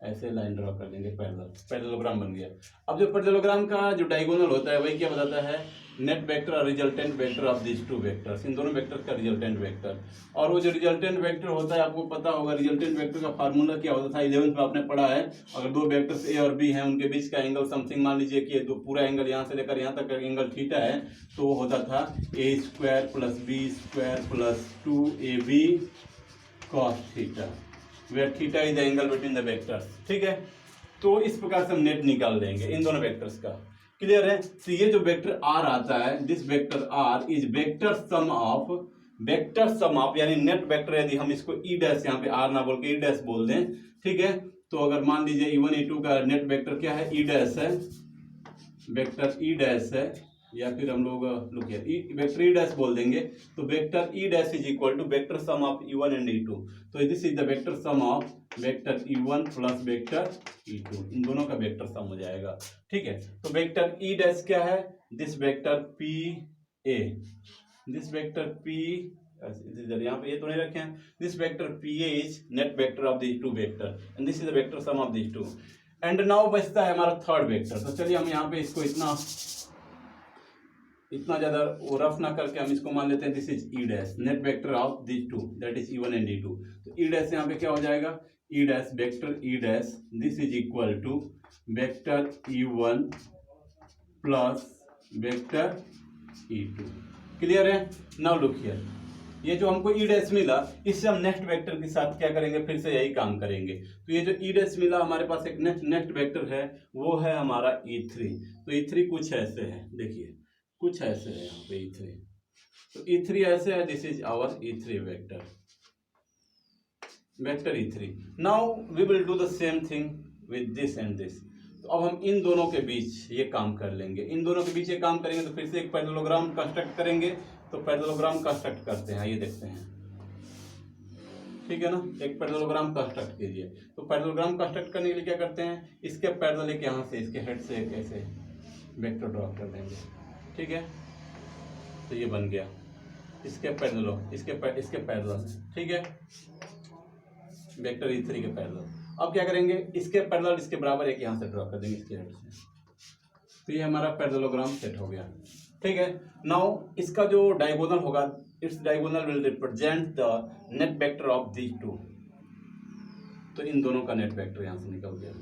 ऐसे लाइन ड्रॉ कर देंगे, पैरेललोग्राम बन गया। अब जो पैरेललोग्राम का जो डायगोनल होता है वही क्या बताता है, नेट वेक्टर और resultant vector of this 2 vectors, इन दोनों वेक्टर का रिजल्टेंट वेक्टर। और वो जो रिजल्टेंट वेक्टर होता है आपको पता होगा, रिजल्टेंट वेक्टर का फार्मूला क्या होता था, 11th में आपने पढ़ा है। अगर 2 वेक्टर्स A और B हैं, उनके बीच का एंगल समथिंग, मान लीजिए कि जो पूरा एंगल यहाँ से लेकर यहाँ तक का एंगल थीटा है, तो वो होता था A² + B² + 2AB cos theta, where theta is the angle between the vectors. ठीक है, तो इस प्रकार से हम नेट निकाल देंगे इन दोनों वेक्टर्स का। क्लियर है, तो ये जो वेक्टर R आता है, this vector R is vector sum of यानी नेट वेक्टर, यदि हम इसको E डैश यहाँ पे R ना बोल के E डैश बोल दें, ठीक है, तो अगर मान लीजिए E1 E2 का नेट वेक्टर क्या है, E डैश है, वेक्टर E डैश है, या फिर हम लोग वेक्टर E डैश बोल देंगे, तो vector E dash is equal to vector sum of E1 and E2, तो this is the vector sum of vector E1 plus vector E2, इन दोनों का वेक्टर सम हो जाएगा। ठीक है, तो वेक्टर E डैश क्या है, this vector PA, this vector P, यहाँ पे ये तो नहीं रखे हैं, this vector PA is net vector of this 2 vector and this is the vector sum of this 2। And now बचता है हमारा थर्ड वेक्टर, तो चलिए हम यहाँ पे इसको इतना ज्यादा वो रफ ना करके हम इसको मान लेते हैं, this is E dash, net vector of this 2, that is E1 and E2। तो E डैश यहाँ पे क्या हो जाएगा, E dash vector E dash, this is equal to vector E1 plus vector E2। Clear है, नाउ लुक हियर, ये जो हमको E डैश मिला, इससे हम नेक्स्ट वेक्टर के साथ क्या करेंगे, फिर से यही काम करेंगे। तो ये जो E डैश मिला हमारे पास एक नेक्स्ट वेक्टर है, वो है हमारा E3। तो E3 कुछ ऐसे है, देखिए कुछ ऐसे है यहाँ पे E3, तो E3 ऐसे है, this is our E3 vector E3। Now we will do the same thing with this and this. तो अब हम इन दोनों के बीच ये काम कर लेंगे, इन दोनों के बीच ये काम करेंगे, तो फिर से एक पैरेललोग्राम कंस्ट्रक्ट करेंगे। तो पैरेललोग्राम कंस्ट्रक्ट करते हैं, ये देखते हैं, ठीक है ना, एक पैरेललोग्राम कंस्ट्रक्ट कीजिए। तो पैरेललोग्राम कंस्ट्रक्ट करने के लिए क्या करते हैं, इसके पैरेलल एक यहाँ से इसके हेड से एक ऐसे वेक्टर ड्रॉ कर देंगे, ठीक है, तो ये बन गया इसके पैरेलल, इसके पैरेलल, ठीक है, वेक्टर E3 के पैरेलल। अब क्या करेंगे, इसके पैरेलल इसके बराबर एक यहाँ से ड्रॉ कर देंगे इसके हेड से, तो ये हमारा पैरेललोग्राम सेट हो गया। ठीक है, नाउ इसका जो डायगोनल होगा, its diagonal will represent the net vector of these 2। तो इन दोनों का नेट वेक्टर यहाँ से निकल गया,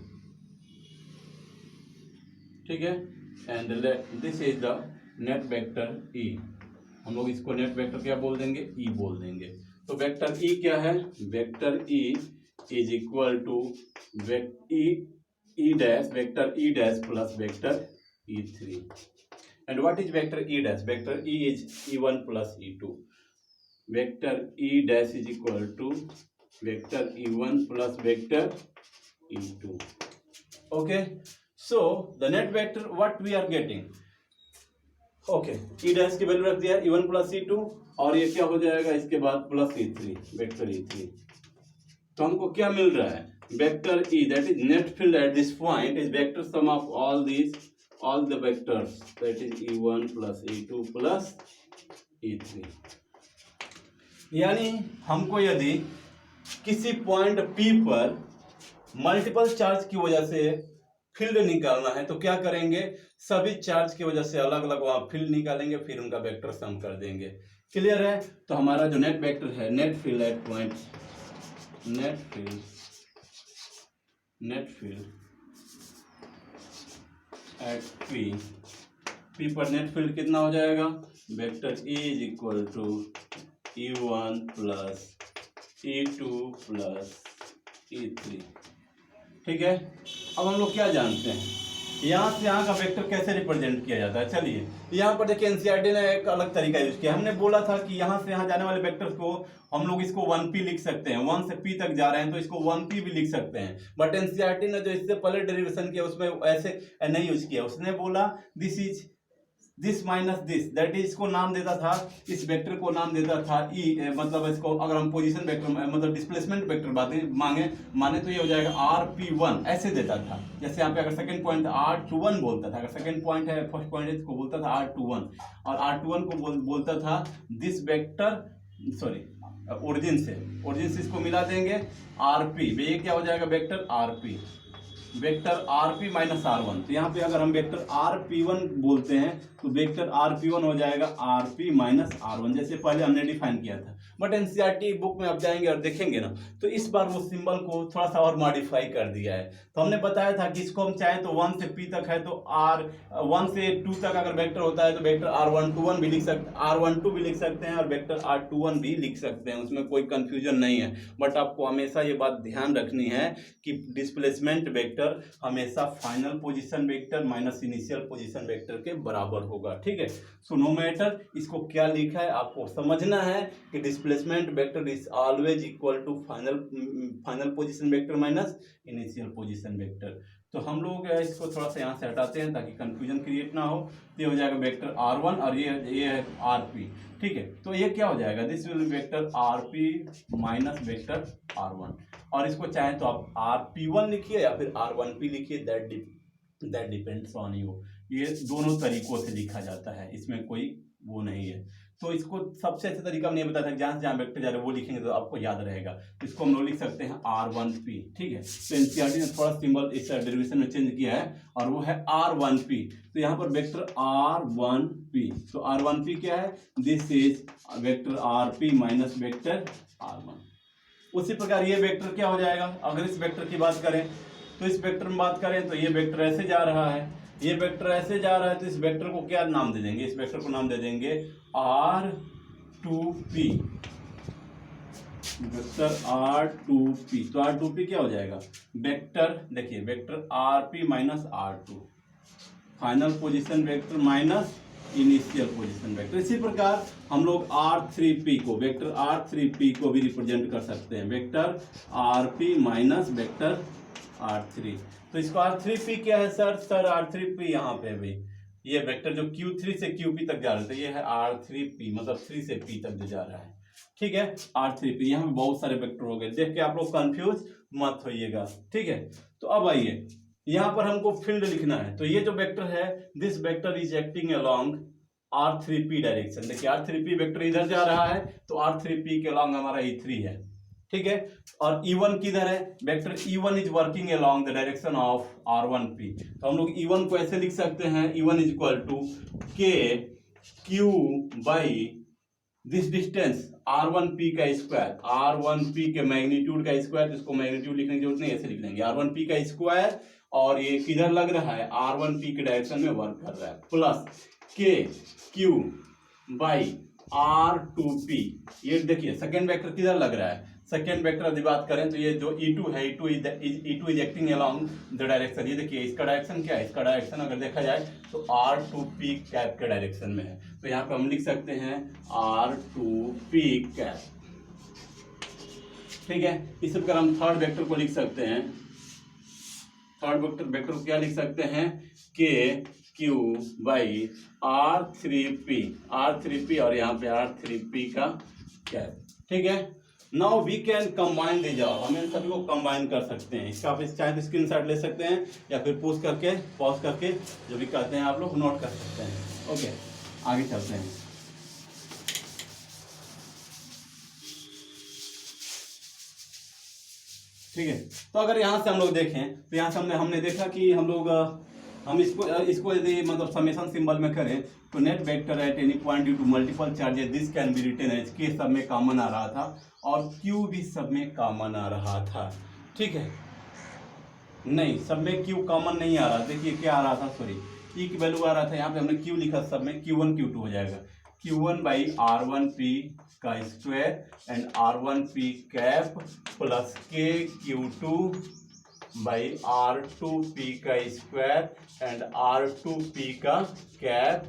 ठीक है, and this is the net vector E। हम लोग इसको नेट वेक्टर क्या बोल देंगे, E बोल देंगे। तो वेक्टर E क्या है, vector E is equal to E dash, vector E dash plus vector E3। And what is vector E dash? Vector E is E1 plus E2. Vector E dash is equal to vector E1 plus vector E2. Okay, so the net vector what we are getting? Okay, E dash की value रख दिया E1 plus E2 और ये क्या हो जाएगा इसके बाद प्लस E3, वेक्टर E3। तो हमको क्या मिल रहा है? Vector E that is net field at this point is vector sum of all the vectors, that is E1 plus E2 plus E3। यानी हमको यदि किसी पॉइंट P पर मल्टीपल चार्ज की वजह से फील्ड निकालना है तो क्या करेंगे? सभी चार्ज की वजह से अलग अलग वहां फील्ड निकालेंगे, फिर उनका वेक्टर सम कर देंगे। क्लियर है? तो हमारा जो नेट वेक्टर है, net field at point, net field at P पर नेट फील्ड कितना हो जाएगा? Vector E is equal to E1 plus E2 plus E3। ठीक है, अब हम लोग क्या जानते हैं, यहाँ से यहाँ का वेक्टर कैसे रिप्रेजेंट किया जाता है? चलिए यहाँ पर देखिए एनसीईआरटी ने एक अलग तरीका यूज किया। हमने बोला था कि यहाँ से यहाँ जाने वाले वेक्टर को हम लोग इसको 1p लिख सकते हैं, 1 से p तक जा रहे हैं तो इसको 1p भी लिख सकते हैं। बट एनसीईआरटी ने जो इससे पहले डेरिवेशन किया उसमें ऐसे नहीं यूज किया। उसने बोला this minus this, that is इसको नाम देता था, इस वेक्टर को नाम देता था E, मतलब इसको अगर हम पोजीशन वेक्टर मतलब डिस्प्लेसमेंट वेक्टर माने तो ये हो जाएगा RP1 ऐसे देता था। जैसे यहाँ पे अगर सेकंड पॉइंट R21 बोलता था, अगर सेकंड पॉइंट है फर्स्ट पॉइंट है इसको बोलता था R21 और R21 को बोलता था दिस वेक्टर, सॉरी ओरिजिन से इसको मिला देंगे RP, ये क्या हो जाएगा? Vector RP, vector RP minus R1। तो यहाँ पे अगर हम वेक्टर RP1 बोलते हैं तो वेक्टर RP1 हो जाएगा RP माइनस R1, जैसे पहले हमने डिफाइन किया था। बट एनसीईआरटी बुक में आप जाएंगे और देखेंगे ना तो इस बार वो सिंबल को थोड़ा सा और मॉडिफाई कर दिया है। तो हमने बताया था कि इसको हम चाहें तो 1 से P तक है तो R1 से 2 तक अगर वेक्टर होता है तो वेक्टर R12 भी लिख सकते हैं और वेक्टर R21 भी लिख सकते हैं, उसमें कोई कंफ्यूजन नहीं है। बट आपको हमेशा ये बात ध्यान रखनी है कि डिस्प्लेसमेंट वेक्टर हमेशा final position vector minus initial position vector के बराबर होगा। ठीक है, सो नो मैटर इसको क्या लिखा है आपको समझना है कि displacement vector is always equal to final position vector minus initial position vector. तो हम लोग इसको थोड़ा सा यहाँ से हटाते हैं ताकि कंफ्यूजन क्रिएट ना हो। तो ये हो जाएगा वेक्टर R1 और ये है RP। ठीक है, तो ये क्या हो जाएगा? This will be vector RP minus vector R1 और इसको चाहे तो आप RP1 लिखिए या फिर R1P लिखिए, दैट डिपेंड्स ऑन यू। ये दोनों तरीकों से लिखा जाता है, इसमें कोई वो नहीं है। तो इसको सबसे अच्छा तरीका हमने बताया था, जहाँ से जहाँ वेक्टर जा रहे हैं वो लिखेंगे तो आपको याद रहेगा। तो इसको हम लोग लिख सकते हैं R1P। ठीक है, तो एनसीईआरटी ने थोड़ा सिंबल इस डेरिवेशन में चेंज किया है और वो है R1P। तो यहाँ पर वेक्टर R1P, तो R1P क्या है? This is vector RP minus vector R1। उसी प्रकार ये वेक्टर क्या हो जाएगा? अगर इस वेक्टर की बात करें तो इस वेक्टर में बात करें तो ये वेक्टर ऐसे जा रहा है, ये वेक्टर ऐसे जा रहा है, तो इस वेक्टर को क्या नाम दे देंगे? इस वेक्टर को नाम दे देंगे R2P, वेक्टर R2P। तो R2P क्या हो जाएगा? वेक्टर देखिए vector RP minus R2, final position vector minus initial position vector. इसी प्रकार हम लोग R3P को, वेक्टर R3P को भी रिप्रेजेंट कर सकते हैं, vector RP minus vector R3। तो इसको R3P क्या है सर R3P यहाँ पे भी ये वेक्टर जो Q3 से QP तक जा रहा है तो ये है R3P, मतलब 3 से P तक जो जा रहा है। ठीक है, R3P। यहाँ पे बहुत सारे वेक्टर हो गए, देख के आप लोग कंफ्यूज मत होइएगा। ठीक है, तो अब आइए यहाँ पर हमको फील्ड लिखना है। तो ये जो वेक्टर है, this vector is acting along R3P direction. देखिए R3P वेक्टर इधर जा रहा है तो R3P के अलोंग हमारा E3 है। ठीक है, और E1 किधर है? Vector E1 is working along the direction of R1P। तो हम लोग E1 को ऐसे लिख सकते हैं, E1 is equal to KQ by this distance R1P का स्क्वायर, R1P के मैग्नीट्यूड का स्क्वायर। इसको मैग्नीट्यूड लिखने की जरूरत नहीं, ऐसे लिख लेंगे R1P का स्क्वायर और ये किधर लग रहा है? R1P के डायरेक्शन में वर्क कर रहा है, प्लस KQ बाई R2P। ये देखिए सेकेंड वेक्टर किधर लग रहा है? सेकेंड वेक्टर की बात करें तो ये जो E2 है, E2 is acting along the direction. ये देखिए इसका डायरेक्शन क्या है, इसका डायरेक्शन अगर देखा जाए तो R2P कैप के डायरेक्शन में है। तो यहाँ पे हम लिख सकते हैं R2P कैप, ठीक है। इसी प्रकार हम थर्ड वेक्टर को लिख सकते हैं। थर्ड वेक्टर को क्या लिख सकते हैं, KQ बाई R3P और यहाँ पे R3P का कैप, ठीक है। Now we can combine the job, हम इन सभी को कंबाइन कर सकते हैं। इसका आप चाहे तो स्क्रीनशॉट ले सकते हैं या फिर पॉज करके जो भी कहते हैं आप लोग नोट कर सकते हैं। ओके, आगे चलते हैं। ठीक है, तो अगर यहाँ से हम लोग देखें तो यहाँ से हमने देखा कि हम इसको यदि मतलब समेशन सिंबल में करें तो net vector at any point due to multiple charges this can be written as K सब में कॉमन आ रहा था और क्यू भी सब में कॉमन आ रहा था, ठीक है। नहीं, सब में क्यू कॉमन नहीं आ रहा, देखिए क्या आ रहा था, सॉरी ई की वैल्यू आ रहा था, यहाँ पे हमने क्यू लिखा, सब में Q1 Q2 हो जाएगा। Q1 बाई R1P का square and R1P cap plus KQ2 by R2P का स्क्वायर एंड R2P का कैप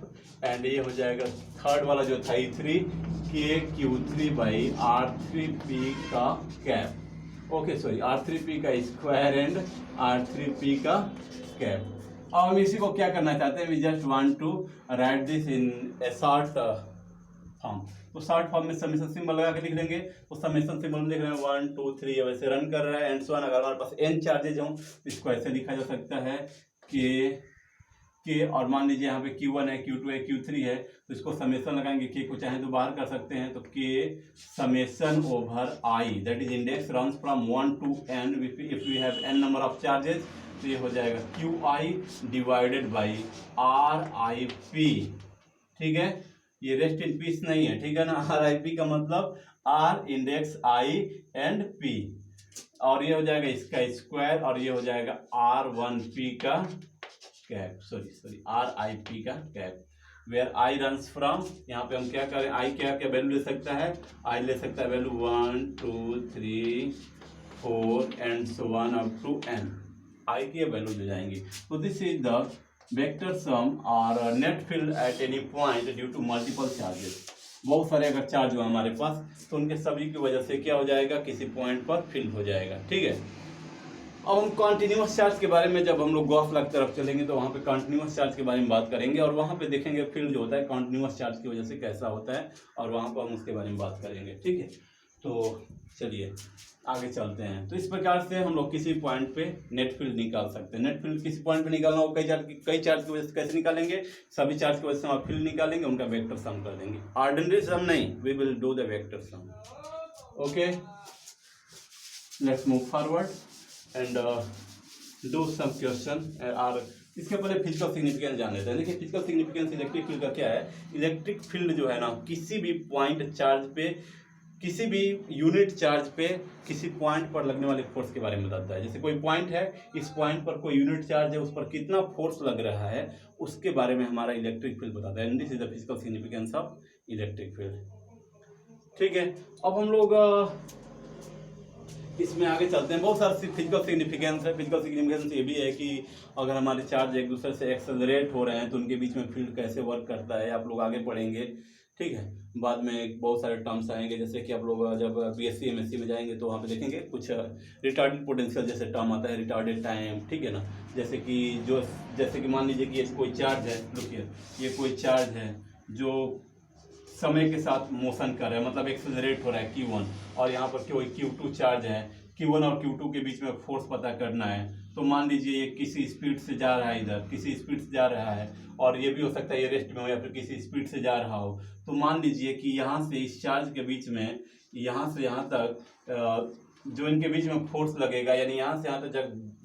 एंड ये हो जाएगा थर्ड वाला जो था E3 KQ3 बाई R3P का कैप, ओके सॉरी R3P का स्क्वायर एंड R3P का कैप। अब हम इसी को क्या करना चाहते हैं, we just want to write this in a short form. तो शॉर्ट फॉर्म में समेशन सिंबल लगा के लिख लेंगे। तो समेशन सिंबल में देख रहे हैं 1 2 3 वैसे रन कर रहा है एंड सो ऑन। अगर हमारे पास n चार्जेज हों तो इसको ऐसे लिखा जा सकता है के और मान लीजिए यहाँ पे Q1 है, Q2 है, Q3 है, तो इसको समेशन लगाएंगे। के को चाहे तो बाहर कर सकते हैं, तो K summation over I that is index runs from 1 to n if we have n number of charges, तो ये हो जाएगा QI डिवाइडेड बाई RIP, ठीक है। ये रेस्ट इन पीस नहीं है, ठीक है ना। RIP का मतलब R index I and P, और ये हो जाएगा इसका स्क्वायर और ये हो जाएगा R1P का कैप, सॉरी RIP का cap, where I runs from, यहाँ पे हम क्या करें, I क्या वैल्यू ले सकता है, I ले सकता है value 1 2 3 4 and so on up to n, I की वैल्यू ले जाएंगी। तो this is the vector sum और net field at any point due to multiple charges. बहुत सारे अगर चार्ज हो हमारे पास तो उनके सभी की वजह से क्या हो जाएगा, किसी पॉइंट पर फील्ड हो जाएगा, ठीक है। अब हम कॉन्टिन्यूस चार्ज के बारे में, जब हम लोग गॉस लॉ की तरफ चलेंगे तो वहाँ पे कॉन्टिन्यूस चार्ज के बारे में बात करेंगे और वहाँ पे देखेंगे फील्ड जो होता है कॉन्टिन्यूस चार्ज की वजह से कैसा होता है और वहाँ पर हम उसके बारे में बात करेंगे, ठीक है। तो चलिए आगे चलते हैं। तो इस प्रकार से हम लोग किसी पॉइंट पे नेट फील्ड निकाल सकते हैं। नेट फील्ड किसी पॉइंट पे निकालना हो, कई चार्ज की वजह से कैसे निकालेंगे, सभी चार्ज की वजह से हम फील्ड निकालेंगे, उनका वेक्टर सम कर देंगे। ऑर्डिनरी सम नहीं, we will do the vector sum. Okay, let's move forward and do some question. और इसके पहले फिजिकल सिग्निफिकेंस जान लेते हैं। देखिए फिजिकल सिग्निफिकेंस इलेक्ट्रिक फील्ड का क्या है। इलेक्ट्रिक फील्ड जो है ना, किसी भी पॉइंट चार्ज पे, किसी भी यूनिट चार्ज पे किसी पॉइंट पर लगने वाले फोर्स के बारे में बताता है। जैसे कोई पॉइंट है, इस पॉइंट पर कोई यूनिट चार्ज है, उस पर कितना फोर्स लग रहा है उसके बारे में हमारा इलेक्ट्रिक फील्ड बताता है। And this is the physical significance of electric field, ठीक है। अब हम लोग इसमें आगे चलते हैं। बहुत सारे फिजिकल सिग्निफिकेंस है। फिजिकल सिग्निफिकेंस ये भी है कि अगर हमारे चार्ज एक दूसरे से एक्सेलरेट हो रहे हैं तो उनके बीच में फील्ड कैसे वर्क करता है, आप लोग आगे पढ़ेंगे, ठीक है। बाद में बहुत सारे टर्म्स आएंगे, जैसे कि आप लोग जब BSc MSc में जाएंगे तो वहाँ पे देखेंगे कुछ रिटार्डेड पोटेंशियल जैसे टर्म आता है, रिटार्डेड टाइम, ठीक है ना। जैसे कि मान लीजिए कि ये कोई चार्ज है, देखिए ये कोई चार्ज है जो समय के साथ मोशन कर रहा है, मतलब एक्सेलरेट हो रहा है Q1, और यहाँ पर कोई Q2 चार्ज है। Q1 और Q2 के बीच में फोर्स पता करना है, तो मान लीजिए ये किसी स्पीड से जा रहा है, इधर किसी स्पीड से जा रहा है, और ये भी हो सकता है ये रेस्ट में हो या फिर किसी स्पीड से जा रहा हो। तो मान लीजिए कि यहाँ से इस चार्ज के बीच में, यहाँ से यहाँ तक जो इनके बीच में फोर्स लगेगा, यानी यहाँ से यहाँ तक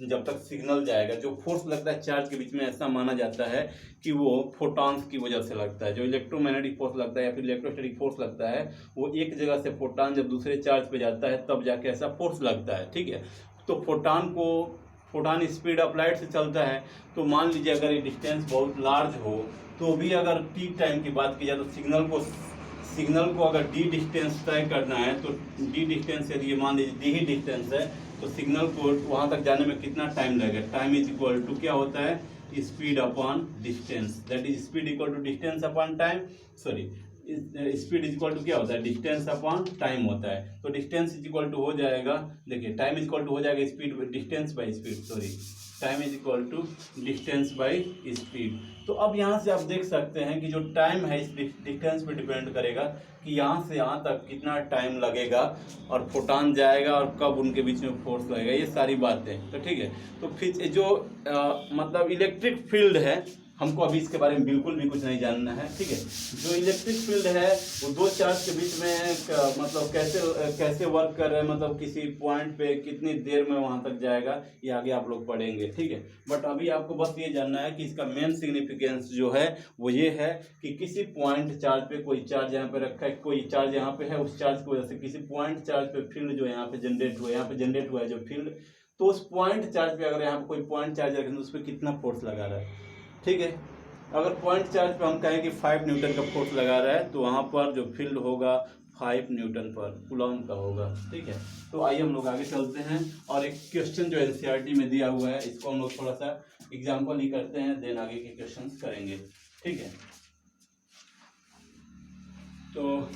जब तक सिग्नल जाएगा, जो फोर्स लगता है चार्ज के बीच में, ऐसा माना जाता है कि वो फोटॉन्स की वजह से लगता है। जो इलेक्ट्रोमैग्नेटिक फोर्स लगता है या फिर इलेक्ट्रोस्टैटिक फोर्स लगता है, वो एक जगह से फोटॉन जब दूसरे चार्ज पे जाता है तब जाके ऐसा फोर्स लगता है, ठीक है। तो फोटॉन स्पीड ऑफ लाइट से चलता है। तो मान लीजिए अगर ये डिस्टेंस बहुत लार्ज हो तो भी अगर टी टाइम की बात की जाए तो सिग्नल को सिग्नल को अगर डी डिस्टेंस तय करना है तो डी डिस्टेंस यदि ये मान लीजिए डी ही डिस्टेंस है तो सिग्नल को वहाँ तक जाने में कितना टाइम लगेगा। टाइम इज इक्वल टू क्या होता है, speed upon distance, that is speed equal to distance upon time, sorry speed is equal to क्या होता है, डिस्टेंस अपॉन टाइम होता है। तो डिस्टेंस इज इक्वल टू हो जाएगा, देखिए टाइम इज इक्वल टू हो जाएगा speed distance by speed, sorry time is equal to distance by speed. तो अब यहाँ से आप देख सकते हैं कि जो टाइम है इस डिस्टेंस पे डिपेंड करेगा कि यहाँ से यहाँ तक कितना टाइम लगेगा और फोटॉन जाएगा और कब उनके बीच में फोर्स लगेगा, ये सारी बातें। तो ठीक है, तो फिर जो मतलब इलेक्ट्रिक फील्ड है, हमको अभी इसके बारे में बिल्कुल भी कुछ नहीं जानना है। ठीक है, जो इलेक्ट्रिक फील्ड है वो दो चार्ज के बीच में मतलब कैसे वर्क कर रहे हैं, मतलब किसी पॉइंट पे कितनी देर में वहां तक जाएगा, ये आगे आप लोग पढ़ेंगे। ठीक है, बट अभी आपको बस ये जानना है कि इसका मेन सिग्निफिकेंस जो है वो ये है कि किसी पॉइंट चार्ज पे कोई चार्ज यहाँ पे रखा है, कोई चार्ज यहाँ पे है, उस चार्ज की वजह से किसी पॉइंट चार्ज पे फील्ड जो यहाँ पे जनरेट हुआ है जो फील्ड, तो उस पॉइंट चार्ज पे अगर यहाँ पे कोई पॉइंट चार्ज रखें तो उस पर कितना फोर्स लगा रहा है। ठीक है, अगर पॉइंट चार्ज पे हम कहें कि 5 न्यूटन का फोर्स लगा रहा है तो वहाँ पर जो फील्ड होगा 5 न्यूटन पर कूलॉम का होगा। ठीक है, तो आइए हम लोग आगे चलते हैं और एक क्वेश्चन जो एनसीईआरटी में दिया हुआ है इसको हम लोग थोड़ा सा एग्जांपल ही करते हैं, देन आगे के क्वेश्चन करेंगे। ठीक है, तो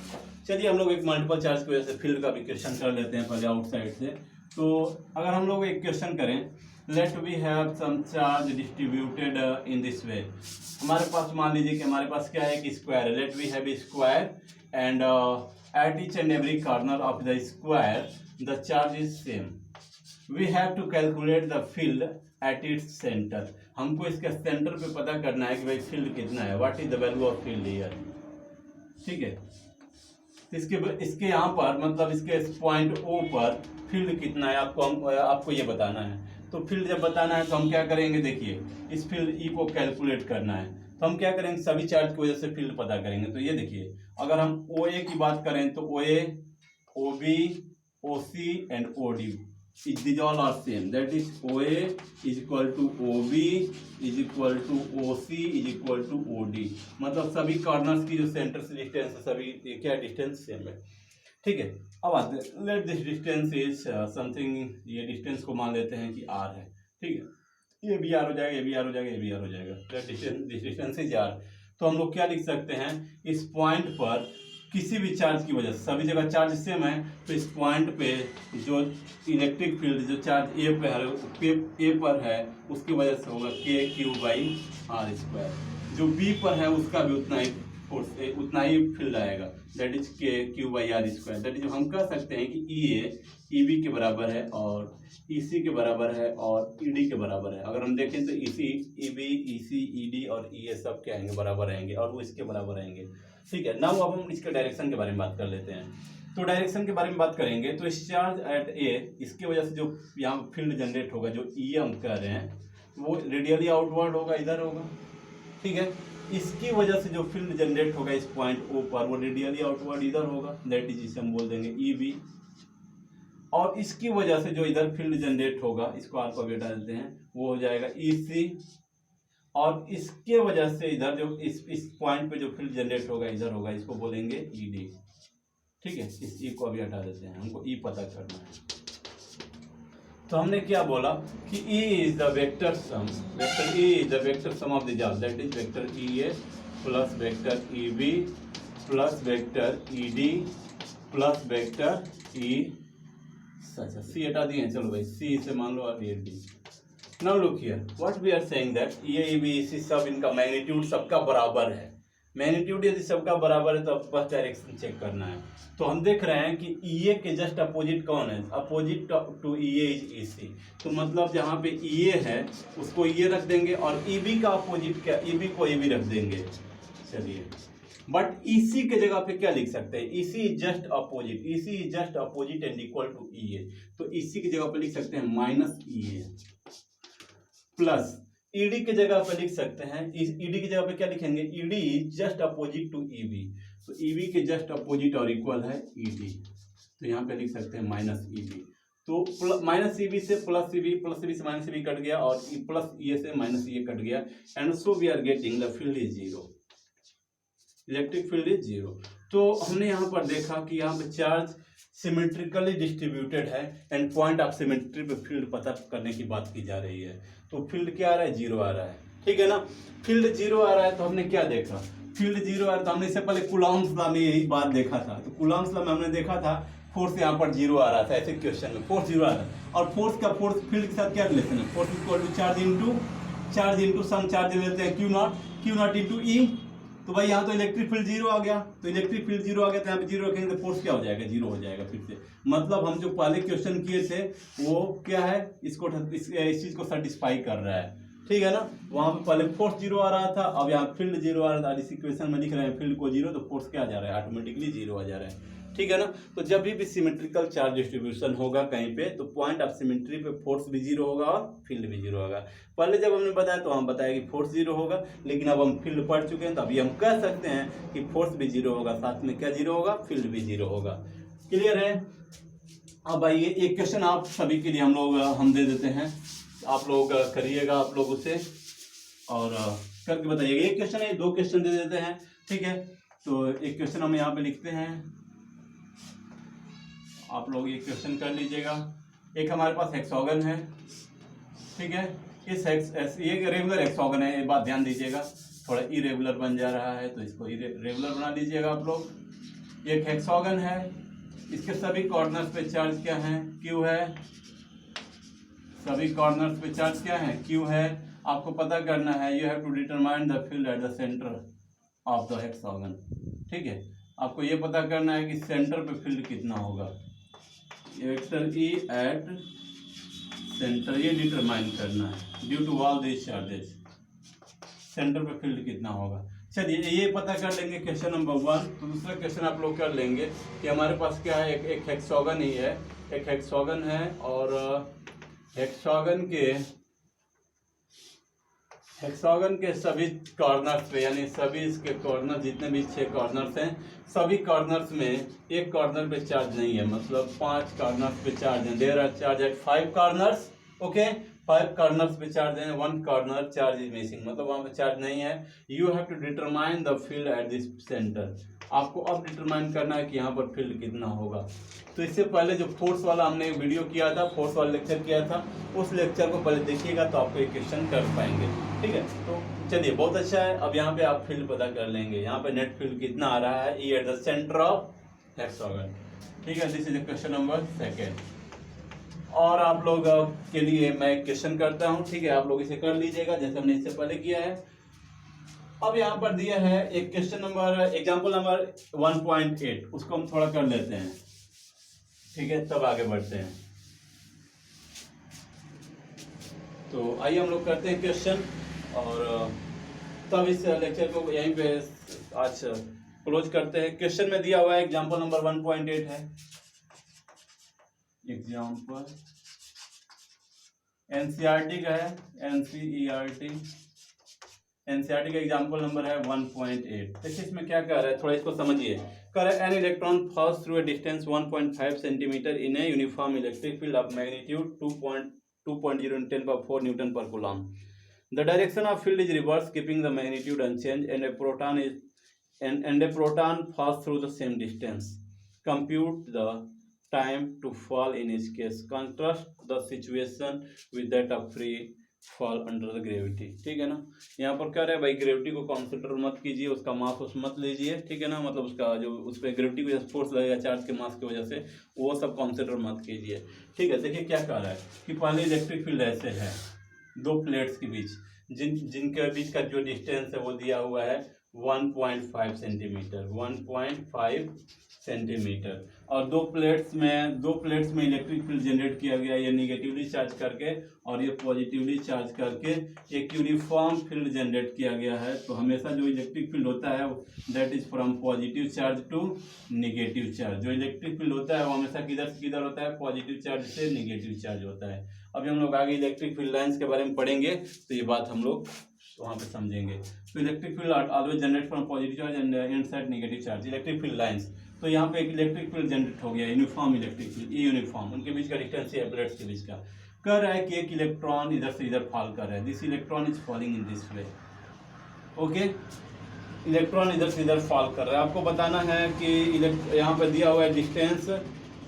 चलिए हम लोग एक मल्टीपल चार्ज की वजह से फील्ड का भी क्वेश्चन कर लेते हैं पहले आउटसाइड से। तो अगर हम लोग एक क्वेश्चन करें, let we have some charge distributed in this way, हमारे पास मान लीजिए कि हमारे पास क्या है कि स्क्वायर है, let we have a square and at each and every corner of the square the charge is same, we have to calculate the field at its centre. हमको इसके सेंटर पे पता करना है कि भाई फील्ड कितना है, what is the value of field here. ठीक है, इसके यहाँ पर मतलब इसके पॉइंट ओ पर फील्ड कितना है आपको ये बताना है। तो फील्ड जब बताना है तो हम क्या करेंगे, देखिए इस फील्ड ई को कैलकुलेट करना है तो हम क्या करेंगे, सभी चार्ज की वजह से फील्ड पता करेंगे। तो ये देखिए अगर हम ओ ए की बात करें तो O A, O B, O C and O D these all are same, that is OA is equal to OB is equal to OC is equal to OD, मतलब सभी कॉर्नर्स की जो सेंटर से डिस्टेंस है सभी क्या distance same है। ठीक है, अब आते हैं, let this distance is something, ये डिस्टेंस को मान लेते हैं कि R है। ठीक है, ये भी R हो जाएगा, ये भी R हो जाएगा, ये भी R हो जाएगा, दिस डिस्टेंस इज R। तो हम लोग क्या लिख सकते हैं, इस पॉइंट पर किसी भी चार्ज की वजह से, सभी जगह चार्ज सेम है तो इस पॉइंट पे जो इलेक्ट्रिक फील्ड जो चार्ज ए पर है उसकी वजह से होगा K Q by R square, जो बी पर है उसका भी उतना ही फील्ड आएगा, that is K Q by R square. That is हम कह सकते हैं कि ई ए ई बी के बराबर है और ई सी के बराबर है और ई डी के बराबर है। अगर हम देखें तो ई सी, ई बी, ई सी, ई डी और ई ए सब क्या आएंगे, बराबर रहेंगे और वो इसके बराबर रहेंगे। ठीक है, नाउ अब हम इसके डायरेक्शन के बारे में बात कर लेते हैं। तो डायरेक्शन के बारे में बात करेंगे तो इस चार्ज एट ए, इसकी वजह से जो यहाँ फील्ड जनरेट होगा, जो ई हम कह रहे हैं, वो रेडियली आउटवर्ड होगा, इधर होगा। ठीक है, इसकी वजह से जो फील्ड जनरेट होगा इस पॉइंट ओ पर वो रेडियली आउटवर्ड इधर होगा, दैट इज इसे हम बोल देंगे ई बी। और इसकी वजह से जो इधर फील्ड जनरेट होगा, इसको अल्फा बीटा देते हैं, वो हो जाएगा ई सी। और इसके वजह से इधर जो इस पॉइंट पे जो फील्ड जनरेट होगा इधर होगा, इसको बोलेंगे ई डी। ठीक है, इस ई को अभी हटा देते हैं, हमको ई पता करना है। तो हमने क्या बोला कि E is the vector sum, vector E is the vector sum of the charge, that is vector E A plus vector E B plus vector E D plus vector E, अच्छा सी हटा दिए, चलो भाई सी से मान लो और ये D. Now look here, what we are saying that E A B C सब इनका मैग्नीट्यूड सबका बराबर है। मैग्नीट्यूड यदि सबका बराबर है तो बस डायरेक्शन चेक करना है। तो हम देख रहे हैं कि ई ए के जस्ट अपोजिट कौन है, opposite to E A is E C. तो मतलब जहाँ पे ई ए है उसको ई ए रख देंगे और ई बी का अपोजिट क्या, ई बी को ई बी रख देंगे। चलिए, बट ई सी के जगह पे क्या लिख सकते हैं, E C is just opposite, E C is just opposite and equal to E A. तो ई सी की जगह पे लिख सकते हैं minus E A plus ED के जगह पे लिख सकते हैं, ईडी की जगह पे क्या लिखेंगे, ED just opposite to EB. तो ईबी के जस्ट अपोजिट और इक्वल है ईडी, तो यहाँ पे लिख सकते हैं माइनस ईबी। तो माइनस ईबी से प्लस ईबी, प्लस ईबी से माइनस ईबी कट गया और प्लस ई से माइनस ई कट गया, and so we are getting the field is zero. Electric field is zero. तो हमने यहाँ पर देखा कि यहाँ पे चार्ज सिमेट्रिकली डिस्ट्रीब्यूटेड है एंड पॉइंट ऑफ सिमेट्री पे फील्ड पता करने की बात की जा रही है। तो फील्ड क्या आ रहा है, जीरो आ रहा है, ठीक है ना। फील्ड जीरो आ रहा है तो हमने क्या देखा, फील्ड जीरो आ रहा है तो हमने इससे पहले कूलॉम्स लॉ में यही बात देखा था। तो कूलॉम्स लॉ में हमने देखा था फोर्स यहाँ पर जीरो आ रहा था, ऐसे क्वेश्चन में फोर्स जीरो आ रहा है। और फोर्स फील्ड के साथ क्या रिलेशन है, force equal to charge into some charge लेते हैं क्यू नॉट इंटू ई। तो भाई यहाँ तो इलेक्ट्रिक फील्ड जीरो आ गया, तो इलेक्ट्रिक फील्ड जीरो आ गया तो यहाँ पे जीरो रखेंगे तो फोर्स क्या हो जाएगा, जीरो हो जाएगा फिर से। मतलब हम जो पहले क्वेश्चन किए थे वो क्या है, इस चीज को सेटिस्फाई कर रहा है, ठीक है ना। वहां पे पहले फोर्स जीरो आ रहा था, अब यहाँ फील्ड जीरो आ रहा था। इस इक्वेशन में लिख रहे हैं फील्ड को जीरो तो फोर्स क्या आ जा रहा है, ऑटोमेटिकली जीरो आ जा रहा है, ठीक है ना। तो जब भी सिमेट्रिकल चार्ज डिस्ट्रीब्यूशन होगा कहीं पे तो पॉइंट ऑफ सिमेट्री पे फोर्स भी जीरो होगा और फील्ड भी जीरो होगा। पहले जब हमने बताया तो हम बताया कि फोर्स जीरो होगा, लेकिन अब हम फील्ड पढ़ चुके हैं तो अभी हम कह सकते हैं कि फोर्स भी जीरो होगा, साथ में क्या जीरो होगा, फील्ड भी जीरो होगा। क्लियर है। अब आइए एक क्वेश्चन आप सभी के लिए हम दे देते हैं, आप लोग करिएगा, आप लोग उसे और करके बताइएगा। एक क्वेश्चन है, दो क्वेश्चन दे देते हैं, ठीक है। तो एक क्वेश्चन हम यहाँ पे लिखते हैं, आप लोग ये क्वेश्चन कर लीजिएगा। एक हमारे पास हेक्सागन है, ठीक है। ये रेगुलर हेक्सागन है, ये बात ध्यान दीजिएगा, थोड़ा इरेगुलर बन जा रहा है तो इसको रेगुलर बना लीजिएगा आप लोग। एक हेक्सागन है, इसके सभी कॉर्नर्स पे चार्ज क्या है, क्यू है। सभी कॉर्नर्स पे चार्ज क्या है, क्यू है। आपको पता करना है, you have to determine the field at the centre of the hexagon, ठीक है। आपको ये पता करना है कि सेंटर पे फील्ड कितना होगा, वेक्टर ई एट सेंटर, ये डिटरमाइन करना है due to all this charges, centre पे फील्ड कितना होगा। चलिए ये पता कर लेंगे क्वेश्चन नंबर 1। तो दूसरा क्वेश्चन आप लोग कर लेंगे कि हमारे पास क्या है, एक हेक्सागन ही है, एक हेक्सागन है और हेक्सागन के सभी कॉर्नर्स पे, यानी सभी इसके कॉर्नर जितने भी 6 कॉर्नर्स हैं, सभी कॉर्नर्स में एक कॉर्नर पे चार्ज नहीं है, मतलब 5 कॉर्नर्स पे चार्ज है। There are charge at 5 corners, okay. 5 corners पे चार्ज है, 1 कॉर्नर चार्ज इज मिसिंग, मतलब वहां पे चार्ज नहीं है। You have to determine the field at this centre. आपको अब डिटरमाइन करना है कि यहाँ पर फील्ड कितना होगा। तो इससे पहले जो फोर्स वाला हमने एक वीडियो किया था, फोर्स वाला लेक्चर किया था, उस लेक्चर को पहले देखिएगा तो आपको एक क्वेश्चन कर पाएंगे, ठीक है। तो चलिए बहुत अच्छा है। अब यहाँ पे आप फील्ड पता कर लेंगे, यहाँ पे नेट फील्ड कितना आ रहा है, E at the centre of hexagon, ठीक है। This is question number 2। और आप लोग के लिए मैं क्वेश्चन करता हूँ, ठीक है। आप लोग इसे कर लीजिएगा जैसे हमने इससे पहले किया है। अब यहाँ पर दिया है एक क्वेश्चन नंबर, एग्जाम्पल नंबर 1.8, उसको हम थोड़ा कर लेते हैं, ठीक है, तब आगे बढ़ते हैं। तो आइए हम लोग करते हैं क्वेश्चन और तब इस लेक्चर को यहीं पे आज क्लोज करते हैं। क्वेश्चन में दिया हुआ है एग्जाम्पल नंबर 1.8 है, एग्जाम्पल एनसीईआरटी का है, एनसीईआरटी का एग्जाम्पल नंबर है 1.8। देखिए इसमें क्या कह रहा है, थोड़ा इसको समझिए। कह रहा है an electron pass through a distance 1.5 centimetre in a uniform electric field of magnitude 2.0 Newton पर coulomb. The direction of field is reverse, keeping the magnitude unchanged, and a proton pass through the same distance. Compute the time to fall in each case. Contrast the situation with that of free fall under the gravity. ठीक है ना। यहाँ पर क्या रहा है भाई, gravity को कंसिडर मत कीजिए, उसका मास उस मत लीजिए, ठीक है ना। मतलब उसका जो उस पर ग्रेविटी की वजह से फोर्स लगेगा चार्ज के मास की वजह से, वो सब कंसिडर मत कीजिए, ठीक है। देखिए क्या कह रहा है कि पहले इलेक्ट्रिक फील्ड ऐसे है, 2 प्लेट्स के बीच, जिनके बीच का जो डिस्टेंस है वो दिया हुआ है 1.5 सेंटीमीटर, 1.5 सेंटीमीटर। और 2 प्लेट्स में इलेक्ट्रिक फील्ड जनरेट किया गया, ये निगेटिवली चार्ज करके और ये पॉजिटिवली चार्ज करके एक यूनिफॉर्म फील्ड जनरेट किया गया है। तो हमेशा जो इलेक्ट्रिक फील्ड होता है that is from positive charge to negative charge. जो इलेक्ट्रिक फील्ड होता है वो हमेशा किधर से किधर होता है, पॉजिटिव चार्ज से निगेटिव चार्ज होता है। अभी हम लोग आगे इलेक्ट्रिक फील्ड लाइंस के बारे में पढ़ेंगे तो ये बात हम लोग वहाँ पे समझेंगे। तो electric field always generate from positive charge and inside negative charge, electric field lines. तो यहाँ पे एक इलेक्ट्रिक फील्ड जनरेट हो गया, यूनिफॉर्म इलेक्ट्रिक फील्ड, ई यूनिफॉर्म, उनके बीच का डिस्टेंस है प्लेट्स के बीच का। कर रहा है कि एक इलेक्ट्रॉन इधर से इधर फॉल कर रहा है, this electron is falling in this way, okay. Electron इधर से इधर फॉल कर रहा है। आपको बताना है कि यहाँ पे दिया हुआ है डिस्टेंस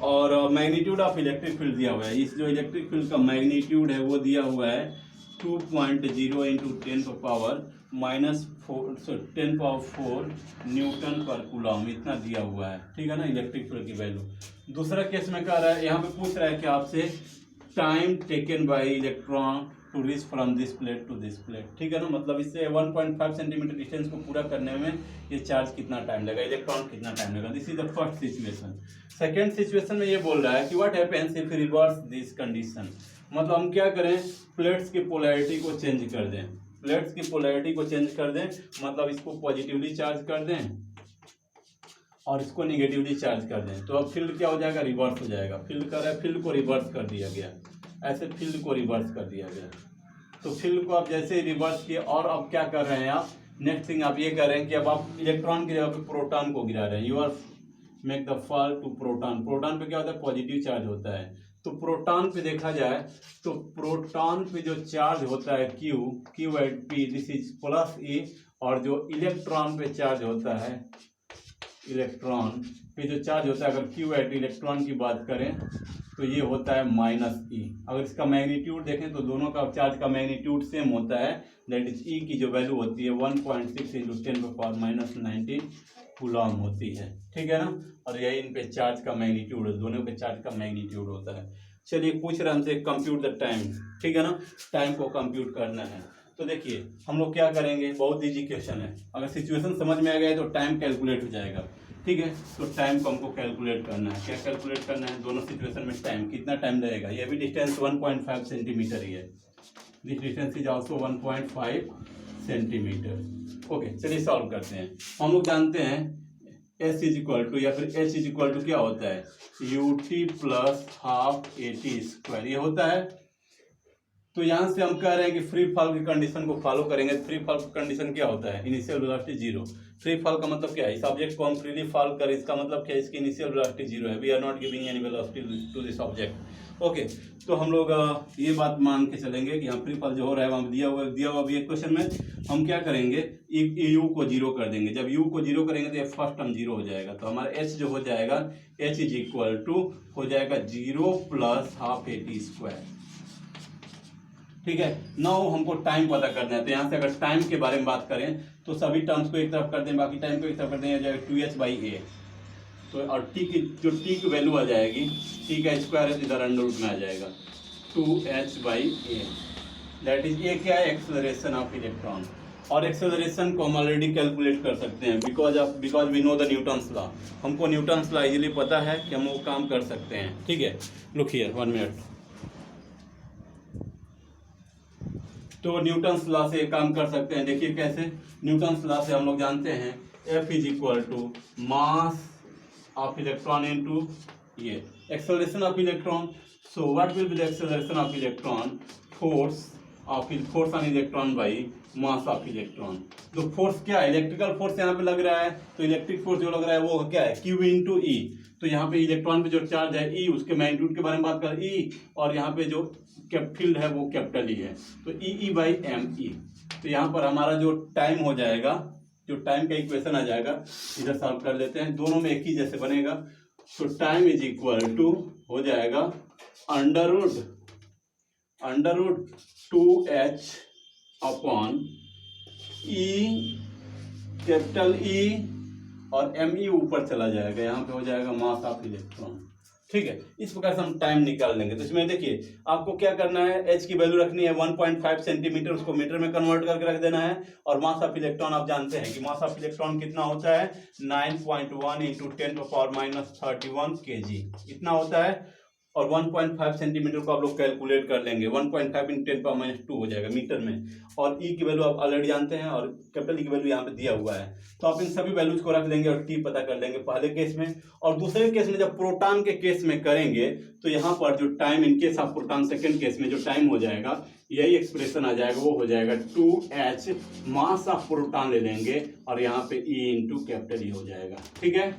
और मैग्नीट्यूड ऑफ इलेक्ट्रिक फील्ड दिया हुआ है। इस जो इलेक्ट्रिक फील्ड का मैग्नीट्यूड है वो दिया हुआ है 2.0 इंटू 10⁻⁴ न्यूटन पर कूलम, इतना दिया हुआ है। ठीक है ना, इलेक्ट्रिक फील्ड की वैल्यू। दूसरा केस में कह रहा है, यहाँ पे पूछ रहा है कि आपसे time taken by electron to reach from this plate to this plate. ठीक है ना, मतलब इससे 1.5 सेंटीमीटर डिस्टेंस को पूरा करने में ये चार्ज कितना टाइम लगेगा, इलेक्ट्रॉन कितना टाइम लगेगा। This is the first situation. Second situation में ये बोल रहा है कि what happens if reverse this condition, मतलब हम क्या करें, प्लेट्स की पोलैरिटी को चेंज कर दें। प्लेट्स की पोलैरिटी को चेंज कर दें, मतलब इसको पॉजिटिवली चार्ज कर दें और इसको निगेटिवली चार्ज कर दें, तो अब फील्ड क्या हो जाएगा, रिवर्स हो जाएगा। फील्ड कर रहा है, फील्ड को रिवर्स कर दिया गया, ऐसे फील्ड को रिवर्स कर दिया गया। तो फील्ड को आप जैसे ही रिवर्स किए, और अब क्या कर रहे हैं आप, नेक्स्ट थिंग आप ये कर रहे हैं कि अब आप इलेक्ट्रॉन की जगह पे प्रोटॉन को गिरा रहे हैं। You are make the fall to proton. Proton पे क्या होता है, पॉजिटिव चार्ज होता है। तो प्रोटॉन पे देखा जाए तो प्रोटॉन पे जो चार्ज होता है Q at P, this is plus E, और जो इलेक्ट्रॉन पे चार्ज होता है, इलेक्ट्रॉन पे जो चार्ज होता है, अगर क्यू एट इलेक्ट्रॉन की बात करें तो ये होता है माइनस ई। अगर इसका मैग्नीट्यूड देखें तो दोनों का चार्ज का मैग्नीट्यूड सेम होता है, दैट इज ई की जो वैल्यू होती है 1.6 इंटू 10⁻⁻⁹ कूलम होती है। ठीक है ना, और यही इन पे चार्ज का मैग्नीट्यूड, दोनों पे चार्ज का मैग्नीट्यूड होता है। चलिए पूछ रहे हमसे कंप्यूट द टाइम। ठीक है ना, टाइम को कंप्यूट करना है। तो देखिए हम लोग क्या करेंगे, बहुत इजी क्वेश्चन है, अगर सिचुएशन समझ में आ गया तो टाइम कैलकुलेट हो जाएगा। ठीक है, तो टाइम को हमको कैलकुलेट करना है। क्या कैलकुलेट करना है, दोनों सिचुएशन में टाइम कितना टाइम लगेगा। ये भी डिस्टेंस 1.5 सेंटीमीटर ही है, this distance is also 1.5 centimetre. Okay, चलिए सॉल्व करते हैं। हम लोग जानते हैं एस इज इक्वल टू, या फिर एच इज इक्वल टू क्या होता है, UT plus half AT square, ये होता है। तो यहाँ से हम कह रहे हैं कि फ्री फॉल की कंडीशन को फॉलो करेंगे। फ्री फॉल की कंडीशन क्या होता है, इनिशियल वेलोसिटी 0। फ्री फॉल का मतलब क्या है, इस ऑब्जेक्ट को हम फ्रीली फॉल करें, इसका मतलब क्या है, इसकी इनिशियल वेलोसिटी 0 है। We are not giving any velocity to this object. Okay, तो हम लोग ये बात मान के चलेंगे कि यहाँ फ्री फॉल जो हो रहा है वहाँ दिया हुआ भी एक क्वेश्चन में, हम क्या करेंगे, यू को 0 कर देंगे। जब यू को 0 करेंगे तो ये फर्स्ट टर्म 0 हो जाएगा, तो हमारा एच जो हो जाएगा, एच इज इक्वल टू हो जाएगा 0 प्लस हाफ AT स्क्वायर। ठीक है, नाउ हमको टाइम पता करना है। तो यहाँ से अगर टाइम के बारे में बात करें तो सभी टर्म्स को एक तरफ कर दें, बाकी टाइम को एक तरफ कर दें, जाएगा 2h/a। तो और टी की जो टी की वैल्यू आ जाएगी, टी का स्क्वायर है इधर अंडर रूट में आ जाएगा 2h/a। दैट इज ए क्या है, एक्सेलरेशन ऑफ इलेक्ट्रॉन। और एक्सेलरेशन को हम ऑलरेडी कैलकुलेट कर सकते हैं because we know the Newton's law. हमको न्यूटन्स लॉ इजीली पता है कि हम वो काम कर सकते हैं। ठीक है, लुक हियर 1 मिनट। तो न्यूटन्स लॉ से काम कर सकते हैं। देखिए कैसे, न्यूटन्स लॉ से हम लोग जानते हैं F is equal to mass of electron into ये acceleration of electron. So what will be the acceleration of electron, force on electron by mass of electron. तो फोर्स क्या है, इलेक्ट्रिकल फोर्स यहाँ पे लग रहा है, तो इलेक्ट्रिक फोर्स जो लग रहा है वो क्या है, Q इंटू ई। तो यहाँ पे इलेक्ट्रॉन पे जो चार्ज है E, उसके मैग्नीट्यूड के बारे में बात करें E, और यहाँ पे जो फील्ड है वो कैपिटल E है, तो E/mE। तो यहाँ पर हमारा जो टाइम हो जाएगा, जो टाइम का इक्वेशन आ जाएगा, इधर सॉल्व कर लेते हैं, दोनों में एक ही जैसे बनेगा। तो टाइम इज इक्वल टू हो जाएगा under root 2h upon E, capital E, और ME ऊपर चला जाएगा, यहाँ पे हो जाएगा मास ऑफ इलेक्ट्रॉन। ठीक है, इस प्रकार से हम टाइम निकाल लेंगे। तो इसमें देखिए आपको क्या करना है, एच की वैल्यू रखनी है 1.5 सेंटीमीटर, उसको मीटर में कन्वर्ट करके रख देना है। और मास ऑफ इलेक्ट्रॉन आप जानते हैं कि मास ऑफ इलेक्ट्रॉन कितना होता है, 9.1 इंटू 10⁻⁻31 kg, इतना होता है। और 1.5 सेंटीमीटर को आप लोग कैलकुलेट कर लेंगे, 1.5 इंटू 10⁻2 हो जाएगा मीटर में। और ई की वैल्यू आप ऑलरेडी जानते हैं, और कैपिटल ई की वैल्यू यहाँ पे दिया हुआ है। तो आप इन सभी वैल्यूज को रख लेंगे और टी पता कर लेंगे पहले केस में। और दूसरे केस में जब प्रोटॉन के केस में करेंगे तो यहाँ पर जो time in case of proton, second case में जो टाइम हो जाएगा, यही एक्सप्रेशन आ जाएगा, वो हो जाएगा 2h मास ऑफ प्रोटॉन ले लेंगे, और यहाँ पे E इंटू कैपिटल E हो जाएगा। ठीक है,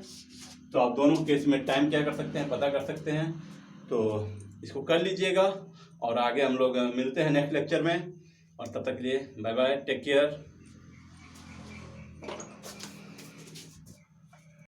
तो आप दोनों केस में टाइम क्या कर सकते हैं, पता कर सकते हैं। तो इसको कर लीजिएगा, और आगे हम लोग मिलते हैं नेक्स्ट लेक्चर में, और तब तक के लिए बाय बाय, टेक केयर।